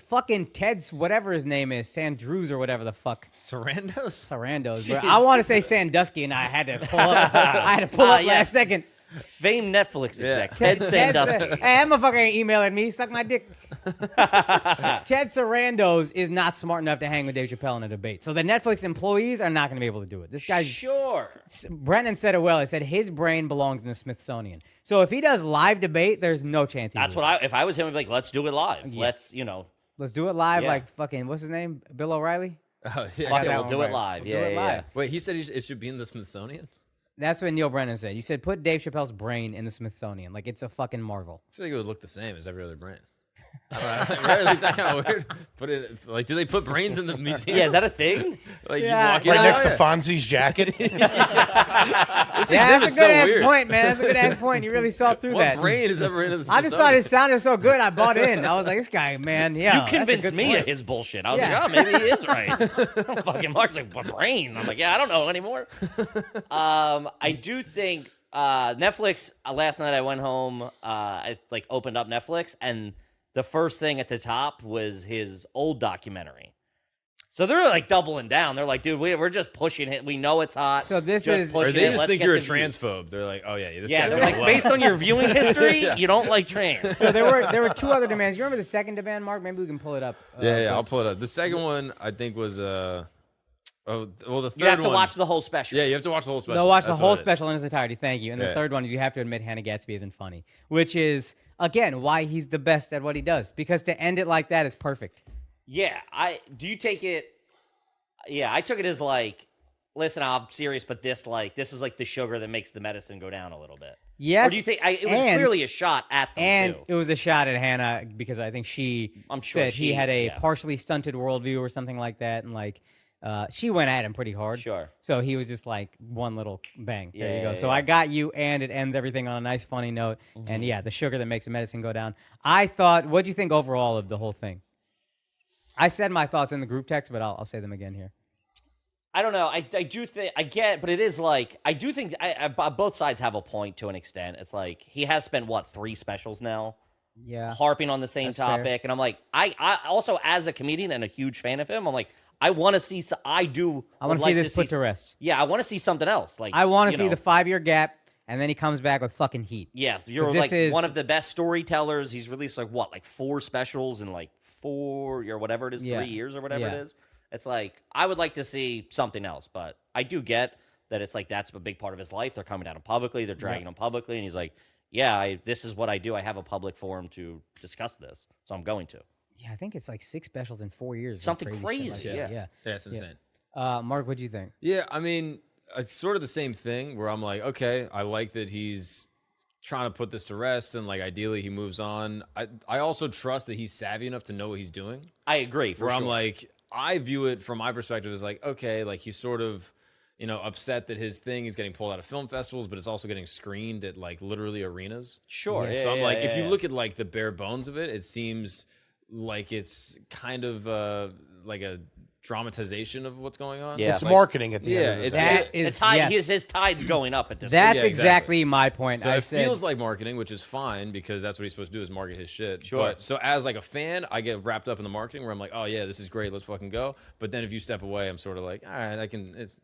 Fucking Ted's whatever his name is, Sandrews or whatever the fuck. Sarandos, bro. I want to say Sandusky, and I had to pull up. Yes. Last second. Famed Netflix exec, Ted Sandusky. Hey, that motherfucker ain't emailing me. Suck my dick. Ted Sarandos is not smart enough to hang with Dave Chappelle in a debate. So the Netflix employees are not going to be able to do it. This guy's... Sure. Brennan said it well. He said his brain belongs in the Smithsonian. So if he does live debate, there's no chance he That's what if I was him, I'd be like, let's do it live. Yeah. Let's do it live Yeah. like fucking, what's his name? Bill O'Reilly? Oh, yeah. fuck it, that we'll one do it right. live. We'll Yeah, do it yeah, live. Wait, he said it should be in the Smithsonian? That's what Neil Brennan said. You said put Dave Chappelle's brain in the Smithsonian. Like it's a fucking marvel. I feel like it would look the same as every other brand. I don't know. Right? At least that kind of weird. Put it like, do they put brains in the museum? Yeah, is that a thing? Like Yeah, you walk in, Right oh, next to yeah. Fonzie's jacket. This Yeah, exhibit's that's a good so ass weird. point, man. That's a good ass point. You really saw through What that. brain is ever in the I just thought it Smithsonian? sounded so good. I bought in. I was like, this guy, man, yeah. You that's a convinced good me point. of his bullshit. I was Yeah. like, oh, maybe he is right. Fucking Mark's like, what brain? I'm like, yeah, I don't know anymore. I do think Netflix. Last night I went home. I like opened up Netflix, and the first thing at the top was his old documentary. So they're like doubling down. They're like, dude, we're just pushing it. We know it's hot. So this just is- Or pushing they it. just Let's think get you're a the views. transphobe. They're like, oh yeah, this Yeah, guy's they're gonna like, blow. based on your viewing history, Yeah. you don't like trans. So there were two other demands. You remember the second demand, Mark? Maybe we can pull it up. Yeah, I'll pull it up. The second one I think was the third You have to one- watch the whole special. Yeah, you have to watch the whole special. No, watch the That's whole what it is. special in its entirety. Thank you. And the Yeah. third one is you have to admit Hannah Gatsby isn't funny, which is again why he's the best at what he does. Because to end it like that is perfect. Yeah, do you take it? Yeah, I took it as like, listen, I'm serious, but this is like the sugar that makes the medicine go down a little bit. Yes. Or do you think it was and- clearly a shot at them And too? it was a shot at Hannah because I think she I'm sure said he she- had a yeah. partially stunted worldview or something like that, and like she went at him pretty hard. Sure. So he was just like one little bang. There you go. Yeah, So yeah. I got you, and it ends everything on a nice, funny note. Mm-hmm. And yeah, the sugar that makes the medicine go down. I thought, what do you think overall of the whole thing? I said my thoughts in the group text, but I'll say them again here. I don't know. I do think I get, but it is like I do think both sides have a point to an extent. It's like he has spent 3 specials now, Yeah. harping on the same That's fair. topic, and I'm like, I also as a comedian and a huge fan of him, I'm like, I want to see. I want to see this put to rest. Yeah, I want to see something else. Like I want you to see know, the 5-year gap, and then he comes back with fucking heat. Yeah, you're 'Cause like this is- one of the best storytellers. He's released like 4 specials in like 4 or whatever it is, Yeah. 3 years or whatever Yeah. it is. It's like I would like to see something else, but I do get that it's like that's a big part of his life. They're coming at him publicly, they're dragging him publicly, and he's like, "Yeah, this is what I do. I have a public forum to discuss this, so I'm going to." Yeah, I think it's like 6 specials in 4 years. or Something shit crazy, like that. yeah. Yeah. Yeah, it's insane. Mark, what do you think? Yeah, I mean, it's sort of the same thing where I'm like, okay, I like that he's trying to put this to rest, and like ideally he moves on. I also trust that he's savvy enough to know what he's doing. I agree. For Where sure. I'm like, I view it from my perspective as like, okay, like he's sort of, upset that his thing is getting pulled out of film festivals, but it's also getting screened at like literally arenas. Sure. Yes. Yeah, So I'm yeah, like, yeah, if you yeah. look at like the bare bones of it, it seems like it's kind of like a dramatization of what's going on. Yeah. It's Like, marketing at the yeah, end of the it's day. That is it's high, yes. his tide's going up at this That's point. Yeah, exactly exactly. my point. So I it said, feels like marketing, which is fine because that's what he's supposed to do is market his shit. Sure. But so as like a fan, I get wrapped up in the marketing where I'm like, oh yeah, this is great, let's fucking go. But then if you step away, I'm sort of like, all right,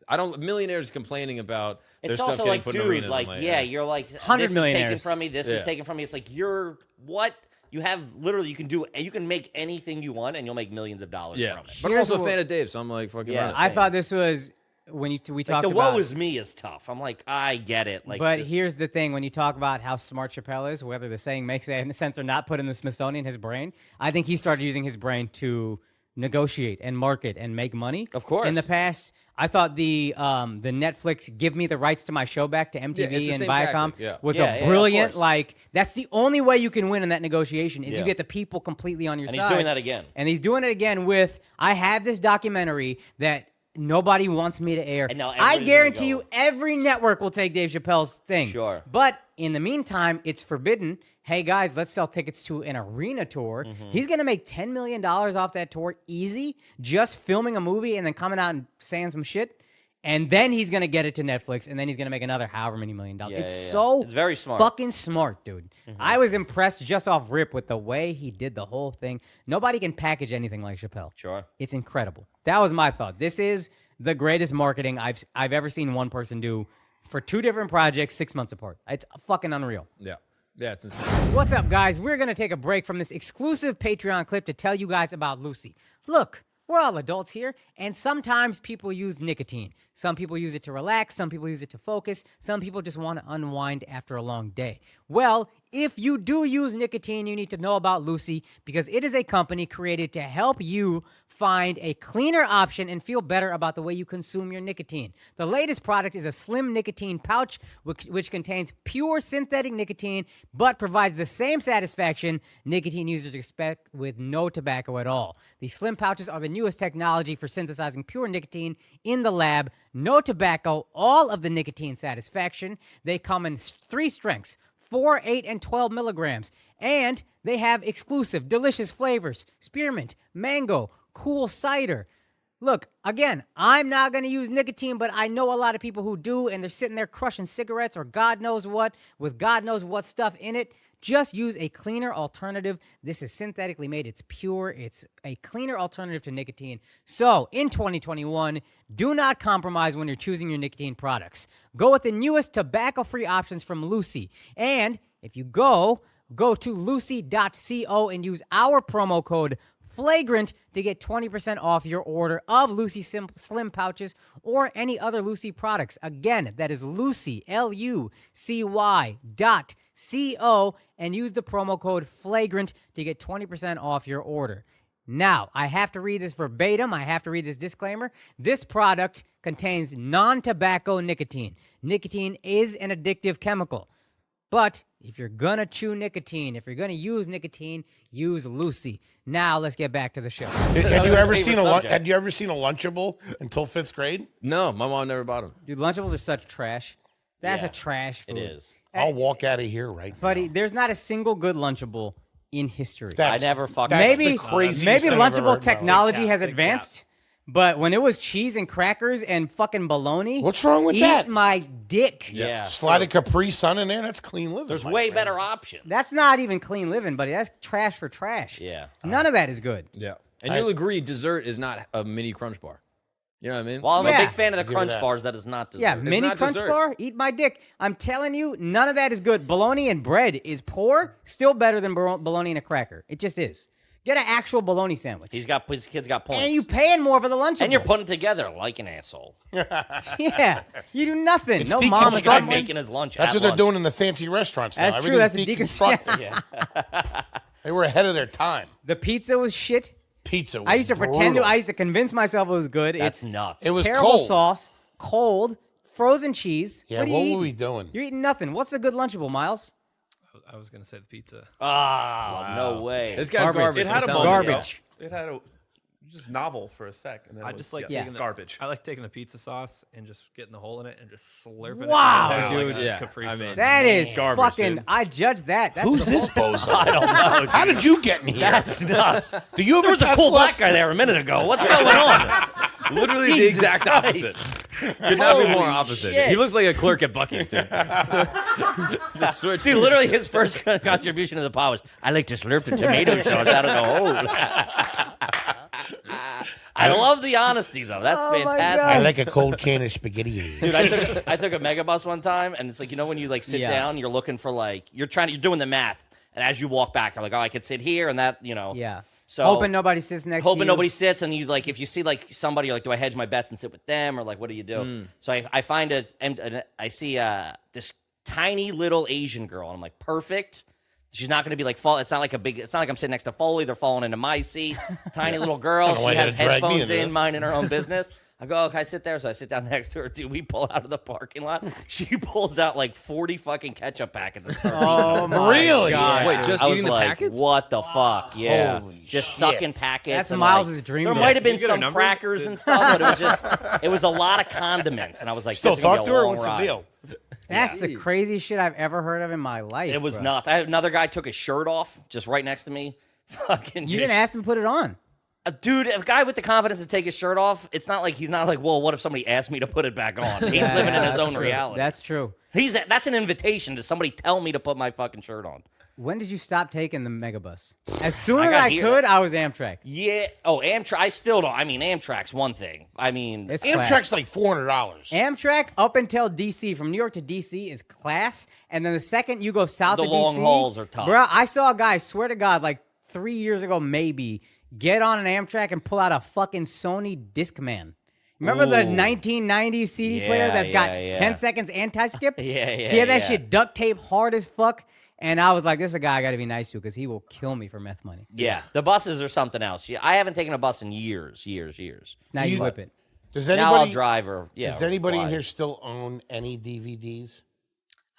I don't. Millionaires complaining about their It's stuff also getting like, put in dude, arenas. like, I'm yeah, you're like, 100 this is taken millionaires. from me, this is Yeah. taken from me. It's like, you're what? You have literally, you can make anything you want, and you'll make millions of dollars yeah. from it. But I'm Here's also a what- fan of Dave, so I'm like, fucking. Yeah, honest. I thought this was when we Like, talked the about. woe is me is tough. I'm like, I get it. Like, But this- here's the thing: when you talk about how smart Chappelle is, whether the saying makes any sense or not, put in the Smithsonian, his brain. I think he started using his brain to negotiate and market and make money. Of course. In the past, I thought the Netflix give me the rights to my show back to MTV it's the and same Viacom tactic, yeah. was Yeah, yeah, a of brilliant. course. Like that's the only way you can win in that negotiation is Yeah. you get the people completely on your and side. he's doing that again. And he's doing it again with I have this documentary that nobody wants me to air. And now I everybody's gonna guarantee go. you every network will take Dave Chappelle's thing. Sure. But in the meantime, it's forbidden. Hey guys, let's sell tickets to an arena tour. Mm-hmm. He's going to make $10 million off that tour easy, just filming a movie and then coming out and saying some shit. And then he's going to get it to Netflix, and then he's going to make another however many $1 million. Yeah, It's yeah, yeah. so It's very smart. Mm-hmm. fucking smart, dude. I was impressed just off rip with the way he did the whole thing. Nobody can package anything like Chappelle. Sure. It's incredible. That was my thought. This is the greatest marketing I've ever seen one person do for 2 different projects 6 months apart. It's fucking unreal. Yeah. Yeah, it's insane. What's up, guys? We're going to take a break from this exclusive Patreon clip to tell you guys about Lucy. Look, we're all adults here, and sometimes people use nicotine. Some people use it to relax. Some people use it to focus. Some people just want to unwind after a long day. Well, if you do use nicotine, you need to know about Lucy because it is a company created to help you find a cleaner option and feel better about the way you consume your nicotine. The latest product is a slim nicotine pouch, which contains pure synthetic nicotine, but provides the same satisfaction nicotine users expect with no tobacco at all. These slim pouches are the newest technology for synthesizing pure nicotine in the lab. No tobacco, all of the nicotine satisfaction. They come in 3 strengths, 4, 8, and 12 milligrams. And they have exclusive, delicious flavors. Spearmint, mango, cool cider. Look, again, I'm not going to use nicotine, but I know a lot of people who do, and they're sitting there crushing cigarettes or God knows what, with God knows what stuff in it. Just use a cleaner alternative. This is synthetically made. It's pure. It's a cleaner alternative to nicotine. So, in 2021, do not compromise when you're choosing your nicotine products. Go with the newest tobacco-free options from Lucy. And if you go to lucy.co and use our promo code FLAGRANT to get 20% off your order of Lucy Slim Pouches or any other Lucy products. Again, that is Lucy, LUCY.co, and use the promo code FLAGRANT to get 20% off your order. Now, I have to read this verbatim. I have to read this disclaimer. This product contains non-tobacco nicotine. Nicotine is an addictive chemical. But if you're going to chew nicotine, if you're going to use nicotine, use Lucy. Now, let's get back to the show. Had you ever seen a Lunchable until 5th grade? No, my mom never bought them. Dude, Lunchables are such trash. That's a trash food. It is. I'll walk out of here right now. Buddy, there's not a single good Lunchable in history. I never fucking. Maybe craziest maybe thing I've ever heard Lunchable in my technology life. has advanced, but when it was cheese and crackers and fucking bologna, What's wrong with eat that? my dick. Yeah. Slide a Capri Sun in there. That's clean living. There's my way friend. better options. That's not even clean living, buddy. That's trash for trash. Yeah. None of that is good. Yeah. And you'll agree, dessert is not a mini Crunch Bar. You know what I mean? Well, I'm Yeah. a big fan of the I'll give you Crunch that. bars. That is not dessert. Yeah, mini not Crunch dessert. Bar, eat my dick. I'm telling you, none of that is good. Bologna and bread is poor, still better than bologna and a cracker. It just is. Get an actual bologna sandwich. His kid's got points. And you paying more for the Lunchable. And you're putting it together like an asshole. Yeah, you do nothing. It's No mom He's is not deconstructed. making his lunch. That's at what they're lunch. doing in the fancy restaurants now. That's true. That's a Everything's deconstruction. deconstructed. They were ahead of their time. The pizza was shit. Pizza was I used to pretend brutal. I used to convince myself it was good. That's it's nuts. It was terrible cold. sauce, cold, frozen cheese. Yeah, what, are what you were we eating? doing? You're eating nothing. What's a good Lunchable, Miles? I was gonna say the pizza. No way. This guy's garbage. It had a I'm moment. telling you. Garbage. It had a just novel for a sec, and then I it was, just like yeah, taking the garbage. I like taking the pizza sauce and just getting the hole in it and just slurping Wow, it. down dude, like a yeah. Capri I Sun. mean, That is Garbage, fucking. dude. I judge that. That's Who's this revolting. bozo? I don't know. How did you get in here? That's nuts. Do you have There was a cool black guy there a minute ago. What's going on? Literally the Jesus exact Christ. opposite. Could not be more Holy opposite. shit. He looks like a clerk at Buc-ee's, dude. Just switch. Dude, literally his first contribution to the pod was, I like to slurp the tomato sauce out of the hole. I love the honesty, though. That's Oh, my fantastic. I like a cold can of spaghetti. Dude, I took a megabus one time, and it's like, you know, when you like sit Yeah. down, you're looking for like you're doing the math, and as you walk back, you're like, oh, I could sit here and that, you know. Yeah. So Hoping nobody sits next to you. hoping nobody sits, and you like if you see like somebody, you're like, do I hedge my bets and sit with them, or like what do you do? So I find I see this tiny little Asian girl, and I'm like, perfect. She's not going to be like fall. It's not like I'm sitting next to Foley. They're falling into my seat. Tiny little girl. know why She you had has to drag me headphones into in, this. minding her own business. I go, oh, can I sit there? So I sit down next to her, dude. We pull out of the parking lot. She pulls out like 40 fucking ketchup packets. And starts Oh my Really? God. Wait, just I was eating the like, packets? what the fuck? Yeah. Holy just shit. sucking packets. That's and, Miles' like, dream There job. might have Did been you get her some number? crackers and stuff, but it was a lot of condiments. And I was like, Still this is gonna talk be to a her? long What's ride. the deal? That's the craziest shit I've ever heard of in my life. It was bro. nuts. I had another guy took his shirt off just right next to me. Fucking You just- didn't ask him to put it on. Dude, a guy with the confidence to take his shirt off, he's not like, well, what if somebody asked me to put it back on? He's Yeah, living in his that's own true. reality. That's true. That's an invitation to somebody tell me to put my fucking shirt on. When did you stop taking the megabus? As soon I as got I here. could, I was Amtrak. Yeah. Oh, Amtrak. I still don't. I mean, Amtrak's one thing. I mean, It's class. Amtrak's like $400. Amtrak up until DC, from New York to DC is class, and then the second you go south The to long DC, hauls are tough. Bro, I saw a guy, swear to God, like 3 years ago maybe, get on an Amtrak and pull out a fucking Sony Discman. Remember the Ooh. 1990s CD player Yeah, that's got yeah, yeah. 10 seconds anti-skip? Yeah, yeah, He had that yeah. shit duct tape hard as fuck. And I was like, this is a guy I got to be nice to because he will kill me for meth money. Yeah, the buses are something else. I haven't taken a bus in years. Now you whip it. Does Now anybody I'll drive or Does anybody in fly. here still own any DVDs?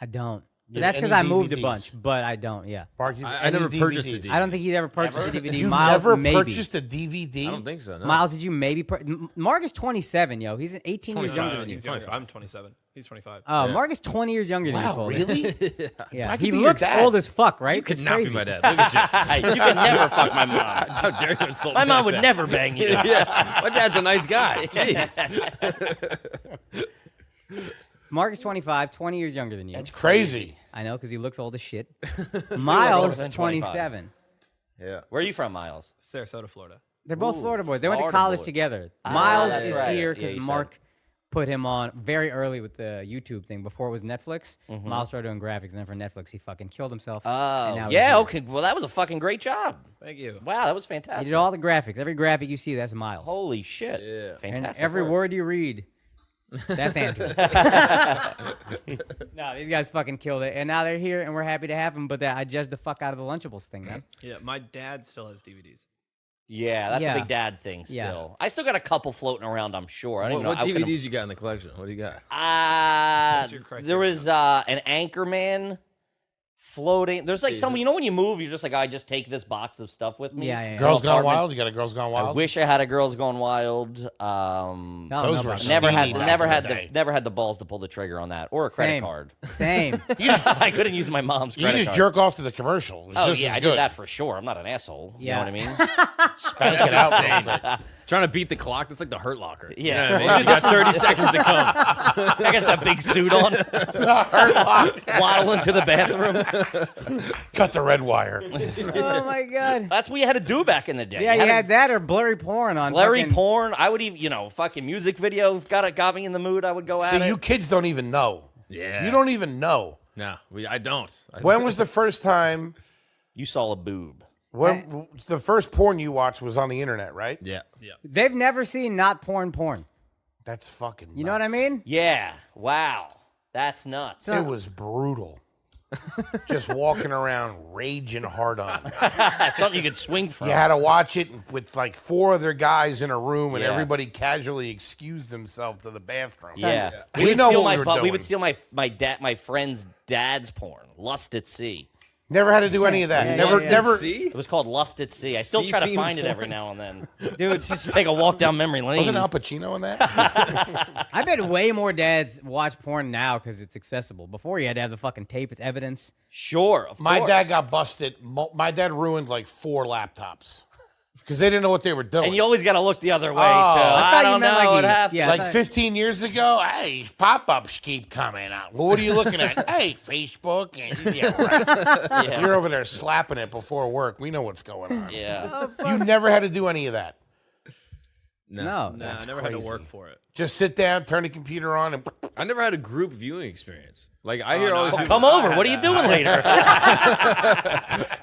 I don't. But Yeah, that's because any I moved a DVDs? bunch, but I don't, yeah. Mark, I never purchased a DVD. I don't think he'd ever purchased a DVD. You Miles, never maybe. purchased a DVD? I don't think so. No. Miles, did you maybe? Mark is 27, yo. He's 18 years 25. younger than you. He's younger. I'm 27. He's 25. Oh, Mark is 20 years younger than you. Wow, Cole. really? Yeah, I could he be your looks dad. old as fuck, right? You could It's not crazy. be my dad. Look at you. You can never fuck my mom. How dare you insult My me mom like would that? never bang you. Yeah, my dad's a nice guy. Jeez. Mark is 25, 20 years younger than you. That's crazy. I know, because he looks old as shit. Miles, than 25. 27. Yeah. Where are you from, Miles? Sarasota, Florida. They're both Ooh, Florida boys. They went to Florida college boy. together. Ah, Miles that's is right. here Yeah, because you said. Mark put him on very early with the YouTube thing. Before it was Netflix, Miles started doing graphics, and then for Netflix, he fucking killed himself. and Oh, now he's yeah. here. Okay. Well, that was a fucking great job. Thank you. Wow, that was He fantastic. did all the graphics. Every graphic you see, that's Miles. Holy shit. Yeah. And Fantastic. every work. word you read, that's Andrew. No, these guys fucking killed it. And now they're here, and we're happy to have them, but I judged the fuck out of the Lunchables thing, man. Yeah, my dad still has DVDs. Yeah, that's Yeah. a big dad thing Yeah. still. I still got a couple floating around, I'm sure. I don't What, even know. what I could've- DVDs you got in the collection? What do you got? What's your criteria? There was an Anchorman floating. There's like some, you know, when you move, you're just like, I just take this box of stuff with me. Yeah, yeah, yeah. Girls Gone Apartment. Wild? You got a Girls Gone I Wild? wish I had a Girls Gone Wild. Those were never had steamy back never in had the the day. never had the balls to pull the trigger on that or a credit Same. card. Same. I couldn't use my mom's You credit just card. jerk off to the commercial. It was Oh just yeah, as I good. did that for sure. I'm not an asshole. Yeah. You know what I mean? Spank it out. real quick. Trying to beat the clock. That's like the Hurt Locker. Yeah. You know what I mean? You got 30 seconds to come. I got that big suit on. Waddling to the bathroom. Cut the red wire. Oh, my God. That's what you had to do back in the day. Yeah, you to- had that or blurry porn on Larry fucking- porn. I would even, fucking music video got me in the mood. I would go See, at it. you kids don't even know. Yeah. You don't even know. No, I don't. When was the first time? You saw a boob. When the first porn you watched was on the internet, right? Yeah. They've never seen not porn. That's fucking. You know what I nuts. mean? Yeah. Wow. That's nuts. It was brutal. Just walking around raging hard on. That's something you could swing from. You had to watch it with like 4 other guys in a room, and Yeah. everybody casually excused themselves to the bathroom. Yeah. We know steal what my we were bu- doing. We would steal my friend's dad's porn. Lust at Sea. Never had to do any of that. Yeah, never, yeah. never. It was called Lust at Sea. I still try to Sea-themed find it porn. every now and then. Dude, Just take a walk down memory lane. Wasn't Al Pacino in that? I bet way more dads watch porn now because it's accessible. Before you had to have the fucking tape. It's evidence. Sure. Of My course. dad got busted. My dad ruined like 4 laptops because they didn't know what they were doing. And you always got to look the other way, too. I thought you don't know meant like what he- happened. yeah. like 15 years ago, hey, pop-ups keep coming out. Well, what are you looking at? Hey, Facebook. And, yeah, right. Yeah. You're over there slapping it before work. We know what's going on. Yeah. You never had to do any of that. No. Nah, I never had to work for it. Just sit down, turn the computer on, and I never had a group viewing experience. Like I hear all no, these I people. Come I over. had What are you that. doing later?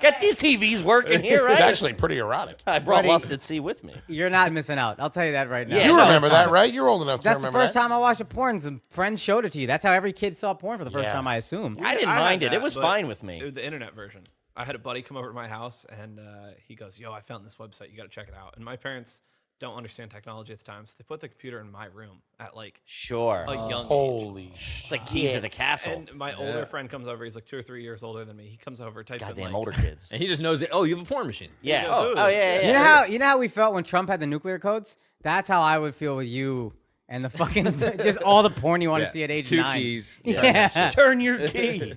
Get these TVs working here, right? it's actually pretty erotic. I brought Buddy. Lust at Sea with me. You're not missing out. I'll tell you that right now. Yeah, You no, remember it's that, fine. right? You're old enough to That's the remember first that. time I watched a porn. Some friends showed it to you. That's how every kid saw porn for the first Yeah. time, I assume. I didn't had mind it. that, It was but fine with me. It was the internet version. I had a buddy come over to my house, and he goes, "Yo, I found this website. You got to check it out." And my parents don't understand technology at the time, so they put the computer in my room at like Sure. a young age. Holy It's like keys to the castle. And my older friend comes over. He's like 2 or 3 years older than me. He comes over, types in Goddamn like, older kids. And he just knows that. Oh, you have a porn machine. Yeah. goes, "Ooh." Oh, yeah, yeah. You know how we felt when Trump had the nuclear codes? That's how I would feel with you and the fucking just all the porn you want to see at age 2 9. keys. Yeah. Turn your key.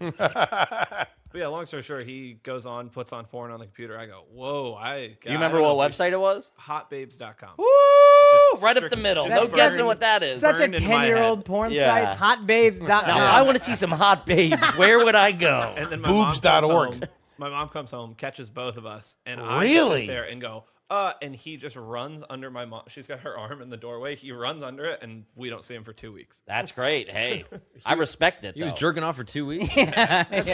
But yeah, long story short, he goes on, puts on porn on the computer. I go, "Whoa, Do you remember what website it was? Hotbabes.com. Woo! Right up the middle. just No burned- guessing what that is. Such a burned into my head. 10-year-old porn Yeah. site. Hotbabes.com. Now, I want to see some hot babes. Where would I go? And then my mom comes Boobs.org. home- My mom comes home, catches both of us, and I just Really? sit there and go, and he just runs under my mom. She's got her arm in the doorway. He runs under it, and we don't see him for 2 weeks. That's great. Hey, I respect it. He was though. jerking off for 2 weeks. That's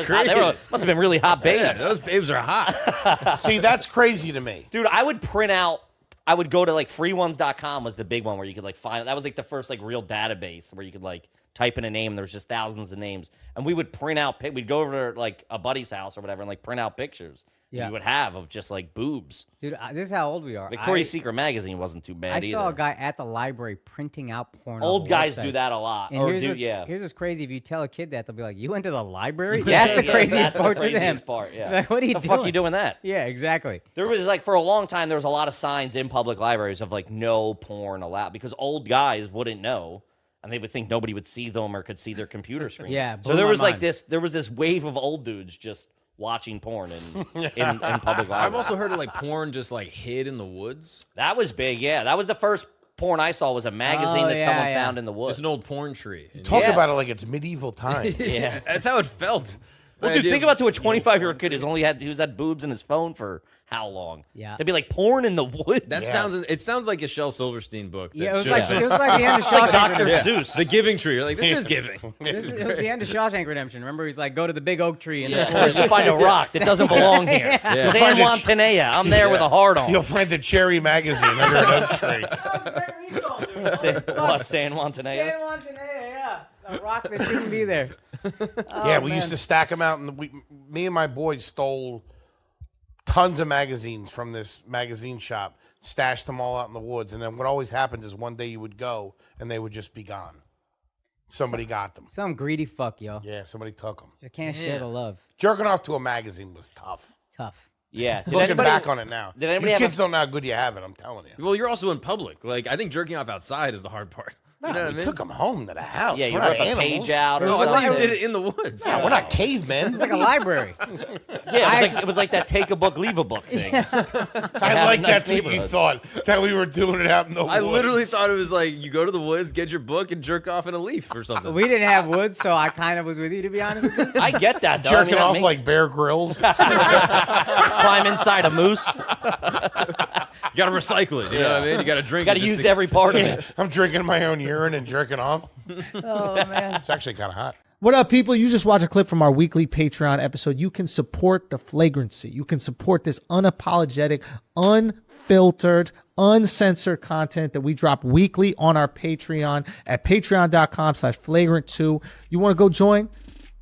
hot. They must have been really hot babes. Yeah, those babes are hot. See, that's crazy to me. Dude, I would print out. I would go to like freeones.com was the big one where you could like find. That was like the first like real database where you could like type in a name. There's just thousands of names, and we would print out. We'd go over to like a buddy's house or whatever, and like print out pictures. Yeah. We would have of just like boobs. Dude, this is how old we are. Victoria's Secret magazine wasn't too bad I either. saw a guy at the library printing out porn. Old guys do that a lot. And Or here's do what's, yeah. Here's what's crazy. If you tell a kid that, they'll be like, "You went to the library?" Yeah, That's the craziest that's part the to them. craziest part, yeah. Like, what are you the doing? fuck are you doing that? Yeah, exactly. There was like for a long time there was a lot of signs in public libraries of like no porn allowed because old guys wouldn't know and they would think nobody would see them or could see their computer screen. Yeah, So blew there my was like mind. this wave of old dudes just watching porn in public libraries. I've also heard of like porn just like hid in the woods. That was big, yeah. That was the first porn I saw was a magazine that someone found in the woods. It's an old porn tree. Talk about it like it's medieval times. Yeah. That's how it felt. Well, dude, think about to a 25-year-old kid who's had boobs in his phone for how long? Yeah. To be like porn in the woods. That sounds like a Shel Silverstein book. Yeah, that it was should like have- the end of It's like Shawshank Dr. Redemption. Seuss. The Giving Tree. You're like, this is giving. It was the end of Shawshank Redemption. Remember, he's like, go to the big oak tree and You find a rock that doesn't belong here. Yeah. San Juantanea. I'm there with a heart on. You'll find the Cherry magazine under an oak tree. What, San Juantanea? San Juantanea, yeah. A rock that shouldn't be there. Yeah, we used to stack them out, and me and my boys stole tons of magazines from this magazine shop, stashed them all out in the woods, and then what always happened is one day you would go, and they would just be gone. Somebody got them. Some greedy fuck, yo. Yeah, somebody took them. You can't share the love. Jerking off to a magazine was tough. Tough. Yeah. Did Looking anybody- back on it now. Did anybody you have kids don't know how good you have it, I'm telling you. Well, you're also in public. Like, I think jerking off outside is the hard part. No, You know what we I mean? took them home to the house. Yeah, you We're not rip a animals. page out or No, I thought you something. did it in the woods. Yeah, we're not cavemen. It's like a library. Yeah, it was like that take a book, leave a book thing. I like nice that's what you neighborhoods. thought, that we were doing it out in the woods. I literally thought it was like you go to the woods, get your book, and jerk off in a leaf or something. We didn't have wood, so I kind of was with you, to be honest with you. I get that, though. jerking I mean, off that like makes- Bear Grylls. climb inside a moose. You got to recycle it. You know what I mean? You got to drink. Got to it just use every part of it. I'm drinking my own urine and jerking off. Oh, man. It's actually kind of hot. What up, people? You just watched a clip from our weekly Patreon episode. You can support the flagrancy. You can support this unapologetic, unfiltered, uncensored content that we drop weekly on our Patreon at patreon.com/flagrant2. You want to go join?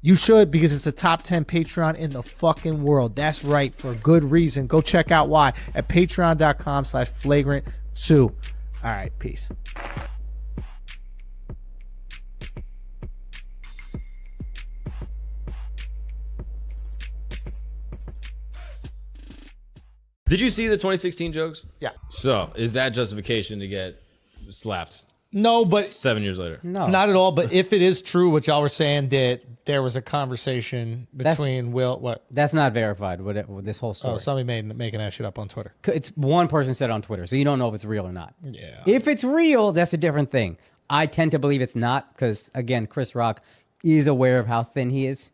You should, because it's the top 10 Patreon in the fucking world. That's right, for good reason. Go check out why at patreon.com/flagrant2. All right, peace. Did you see the 2016 jokes? Yeah. So, is that justification to get slapped No, but 7 years later? No. not at all. But if it is true, what y'all were saying, that there was a conversation between what? That's not verified with this whole story. Oh, somebody making that shit up on Twitter. It's one person said on Twitter, so you don't know if it's real or not. Yeah. If it's real, that's a different thing. I tend to believe it's not because, again, Chris Rock is aware of how thin he is.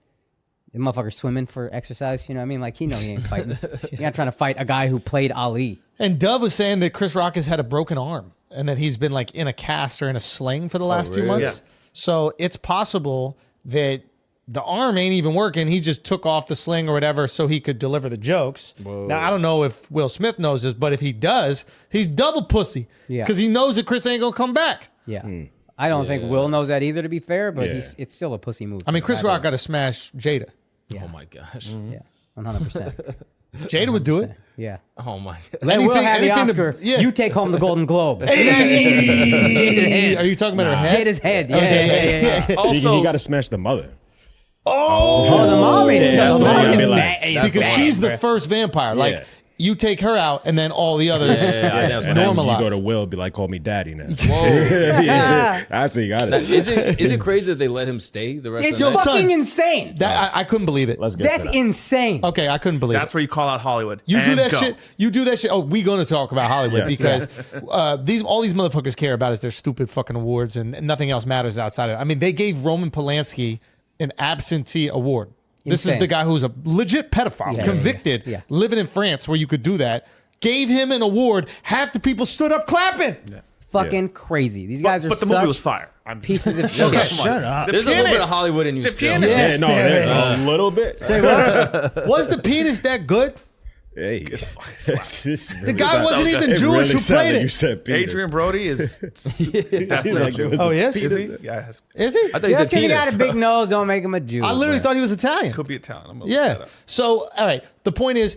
The motherfucker's swimming for exercise, you know what I mean? Like, he know he ain't fighting. You're not trying to fight a guy who played Ali. And Dove was saying that Chris Rock has had a broken arm and that he's been like in a cast or in a sling for the last few really? months. So it's possible that the arm ain't even working. He just took off the sling or whatever so he could deliver the jokes. Now, I don't know if Will Smith knows this, but if he does, he's double pussy. Yeah. Because he knows that Chris ain't going to come back. Yeah. I don't think Will knows that either, to be fair, but Yeah. it's still a pussy move. I mean, Chris Rock got to smash Jada. Yeah. Oh my gosh. Yeah, 100%. Jada would do it. Yeah. Oh my god. Let Will have the anything to- Oscar. yeah. You take home the Golden Globe. Are you talking about her head? Hit his head. Yeah. Also, you got to smash the mother. Oh, the mom is. Yeah, the so you mom gotta is be like, mad. that's Because the she's bad, the bruh. first vampire. Like, Yeah. you take her out, and then all the others that's what normalize. You go to Will, be like, call me daddy now. Whoa. Yeah, that's what you got it. Is it crazy that they let him stay the rest It's of the night? fucking Son. insane. That I couldn't believe it. Let's get That's to that. insane. Okay, I couldn't believe That's it. where you call out Hollywood. You do And that go. shit. You do that shit. Oh, we going to talk about Hollywood Yes. because all these motherfuckers care about is their stupid fucking awards, and nothing else matters outside of it. I mean, they gave Roman Polanski an absentee award. This is Insane. the guy who's a legit pedophile, Yeah, convicted, yeah. living in France where you could do that. Gave him an award. Half the people stood up clapping. Fucking crazy. These guys are But the such movie was fire. I'm pieces of shit. Shut up. There's a little bit of Hollywood in you The still. pianist. Yes, Yeah, no, there there's a little bit. Was the penis that good? Hey, The guy wasn't even Jewish who played it. You said penis. Adrian Brody is definitely a Jew. Oh, he is? Is he? Yeah. Is he? I thought you Just said because he got a penis. big nose, don't make him a Jew. I literally thought he was Italian. Could be Italian. I'm gonna look that Yeah. up. So, all right. The point is,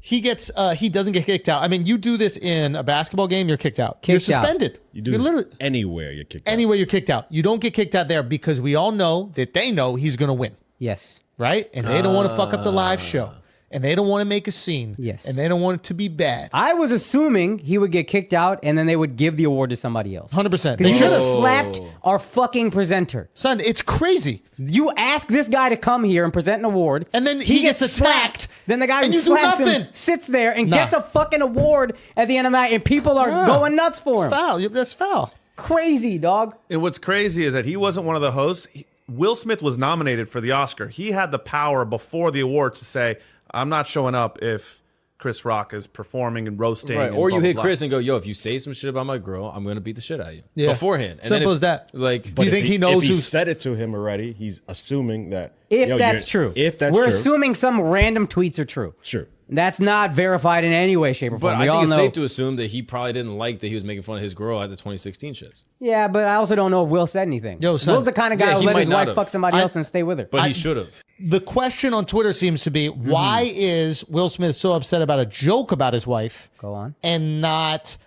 he doesn't get kicked out. I mean, you do this in a basketball game, you're kicked out. You're Kicked out. suspended. You do You're this literally anywhere you're kicked out. anywhere you're kicked out. You don't get kicked out there because we all know that they know he's going to win, Yes. right? And they don't want to fuck up the live show. And they don't want to make a scene. Yes. And they don't want it to be bad. I was assuming he would get kicked out and then they would give the award to somebody else. 100%. They They should should have have. slapped our fucking presenter. Son, it's crazy. You ask this guy to come here and present an award, And then he gets slapped. attacked, Then the guy and who you do slaps him nothing. sits there and Nah. gets a fucking award at the end of the night, and people are Nah. going nuts for him. It's foul. That's foul. Crazy, dog. And what's crazy is that he wasn't one of the hosts. Will Smith was nominated for the Oscar. He had the power before the awards to say, I'm not showing up if Chris Rock is performing and roasting. Right. and Or blah, you blah, hit blah. Chris and go, yo, if you say some shit about my girl, I'm going to beat the shit out of you. Yeah. Beforehand. And Simple then as that. Like, Do you think he knows If he who's... said it to him already, he's assuming that. If yo, that's you're- true. If that's We're true. assuming some random tweets are true. Sure. That's not verified in any way, shape, or form. but We I all think it's know. safe to assume that he probably didn't like that he was making fun of his girl at the 2016 shits. Yeah, but I also don't know if Will said anything. Yo, son. Will's the kind of guy Yeah, who he let might his not wife have. fuck somebody else and stay with her. But he should have. The question on Twitter seems to be, why is Will Smith so upset about a joke about his wife Go on. and not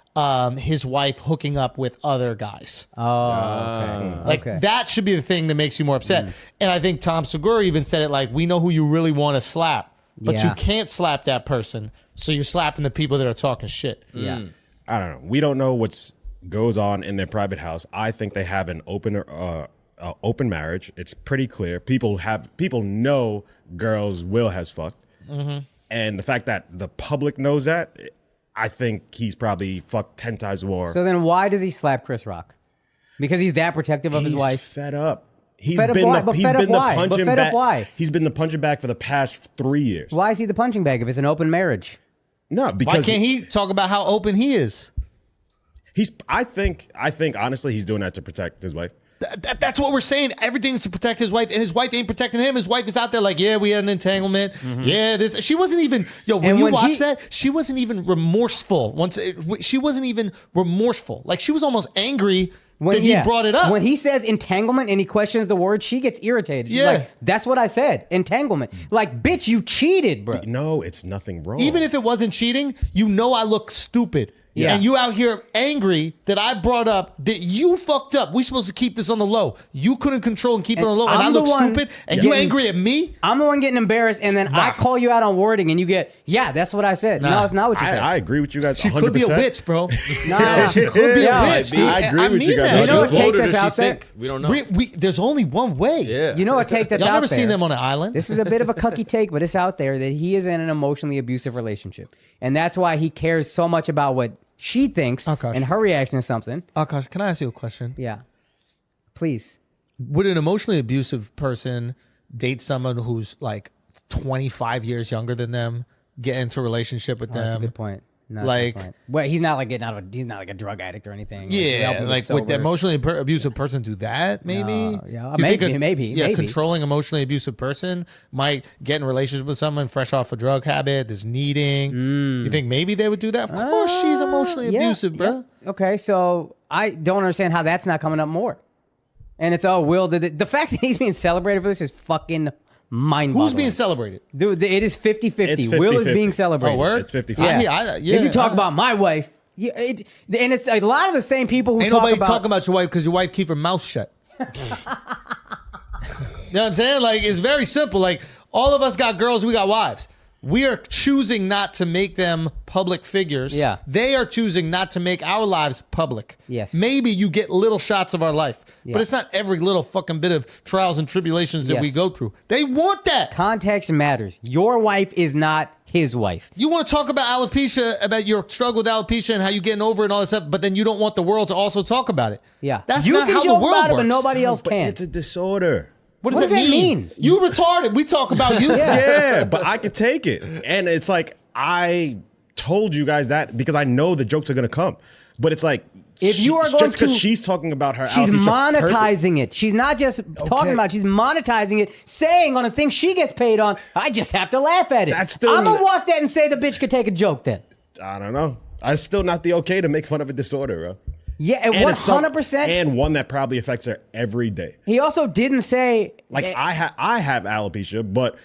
his wife hooking up with other guys? Oh, okay. Like, okay. that should be the thing that makes you more upset. And I think Tom Segura even said it like, we know who you really want to slap, but Yeah. you can't slap that person. So you're slapping the people that are talking shit. Yeah. I don't know. We don't know what goes on in their private house. I think they have an open marriage. It's pretty clear. People know girls Will has fucked, and the fact that the public knows that, I think he's probably fucked 10 times more. So then why does he slap Chris Rock? Because he's that protective of his He's wife? fed up. He's Fed up been why? the But he's fed up been the why? But punching fed up bag. why? He's been the punching bag for the past 3 years. Why is he the punching bag if it's an open marriage? No, Why because can't he talk about how open he is? I think honestly he's doing that to protect his wife. That's what we're saying. Everything's to protect his wife, and his wife ain't protecting him. His wife is out there like, yeah, we had an entanglement. Yeah, this. She wasn't even. Yo, when And you when watch he- that, she wasn't even remorseful. She wasn't even remorseful. Like, she was almost angry that he brought it up. When he says entanglement and he questions the word, she gets irritated. She's Yeah. like, that's what I said. Entanglement. Like, bitch, you cheated, bro. No, it's nothing wrong. Even if it wasn't cheating, you know I look stupid. Yeah. And you out here angry that I brought up that you fucked up. We supposed to keep this on the low. You couldn't control and keep it on the low, and I I'm the look one stupid, and you getting- angry at me? I'm the one getting embarrassed, and then I call you out on wording, and you get, yeah, that's what I said. Nah. No, it's not what you said. I agree with you guys. She 100%. could be a witch, bro. Nah. She could be a Yeah, witch, dude. I agree with you mean guys. that. You know what She take floated that's or out she's there? sick. We don't know. There's only one way. Yeah. You know what take that's Y'all out never there? seen them on an island. This is a bit of a cucky take, but it's out there that he is in an emotionally abusive relationship. And that's why he cares so much about what she thinks Akash. and her reaction to something. Akash, can I ask you a question? Yeah. Please. Would an emotionally abusive person date someone who's like 25 years younger than them, get into a relationship with Oh, them? that's a good point. No, that's a Like- good point. Well, he's not like getting out of he's not like a drug addict or anything. Yeah, He's like sober. would the emotionally abusive person do that? Maybe. yeah, You think maybe. Yeah, controlling emotionally abusive person might get in a relationship with someone fresh off a drug habit, that's needing. You think maybe they would do that? Of course, she's emotionally Yeah, abusive, bro. yeah. Okay, so I don't understand how that's not coming up more. And it's Will did it. The fact that he's being celebrated for this is fucking mind-boggling. Who's being celebrated? Dude, it is 50-50. It's Will is 50-50. being celebrated. Oh, word? It's 50-50. Yeah. If you talk about my wife, and it's a lot of the same people who Ain't talk nobody about. talking about your wife because your wife keep her mouth shut. You know what I'm saying? Like, it's very simple. Like, all of us got girls, we got wives. We are choosing not to make them public figures. Yeah. They are choosing not to make our lives public. Yes. Maybe you get little shots of our life, Yeah. but it's not every little fucking bit of trials and tribulations that we Yes. go through. They want that. Context matters. Your wife is not his wife. You want to talk about alopecia, about your struggle with alopecia and how you getting over it and all that stuff, but then you don't want the world to also talk about it. Yeah. That's you not can how the joke world about it, works. but nobody else But can. it's a disorder. What What does does that mean? You retarded. We talk about you. Yeah, but I could take it. And it's like told you guys that because I know the jokes are gonna come. But it's like If you are going just because to- she's talking about her, She's alopecia, her- monetizing it. She's not just talking about it. She's monetizing it, saying on a thing she gets paid on, I just have to laugh at it. That's still- I'm going to watch that and say the bitch could take a joke then. I don't know. It's still not the okay to make fun of a disorder, bro. Yeah, and it's some- 100%. and one that probably affects her every day. He also didn't say... Like I have alopecia, but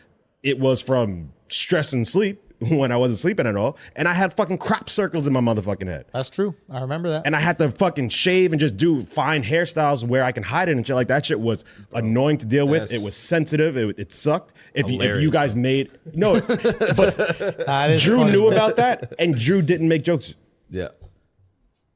it was from stress and sleep when I wasn't sleeping at all, and I had fucking crop circles in my motherfucking head. That's true. I remember that. And I had to fucking shave and just do fine hairstyles where I can hide it and shit. Like that shit was annoying to deal with. It was sensitive. It sucked. If you guys made but Drew funny, knew bro. about that, and Drew didn't make jokes. Yeah.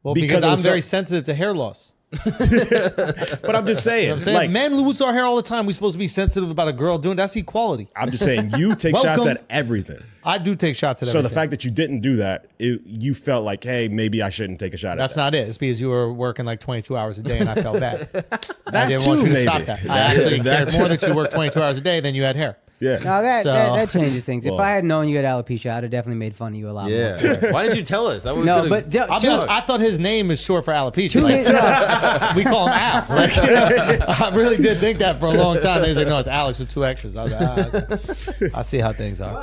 Well, because because it I'm was very so- sensitive to hair loss. But I'm just saying, You know what I'm saying? like, Men lose our hair all the time. We're supposed to be sensitive about a girl doing that's equality. I'm just saying, you take shots Welcome. at everything. I do take shots at So everything. the fact that you didn't do that, you felt like, hey, maybe I shouldn't take a shot That's at that. not it. It's because you were working like 22 hours a day and I felt bad. I That didn't want too, you to maybe. stop that. I That- actually that cared more too. that you worked 22 hours a day than you had hair. Yeah. No, that, So- that changes things. Well. If I had known you had alopecia, I'd have definitely made fun of you a lot Yeah. more. Why didn't you tell us? That No, but I thought his name is short for alopecia. Two Like, days- we call him Al. Like, I really did think that for a long time. They was like, no, it's Alex with 2 X's. I was like, okay. I see how things are.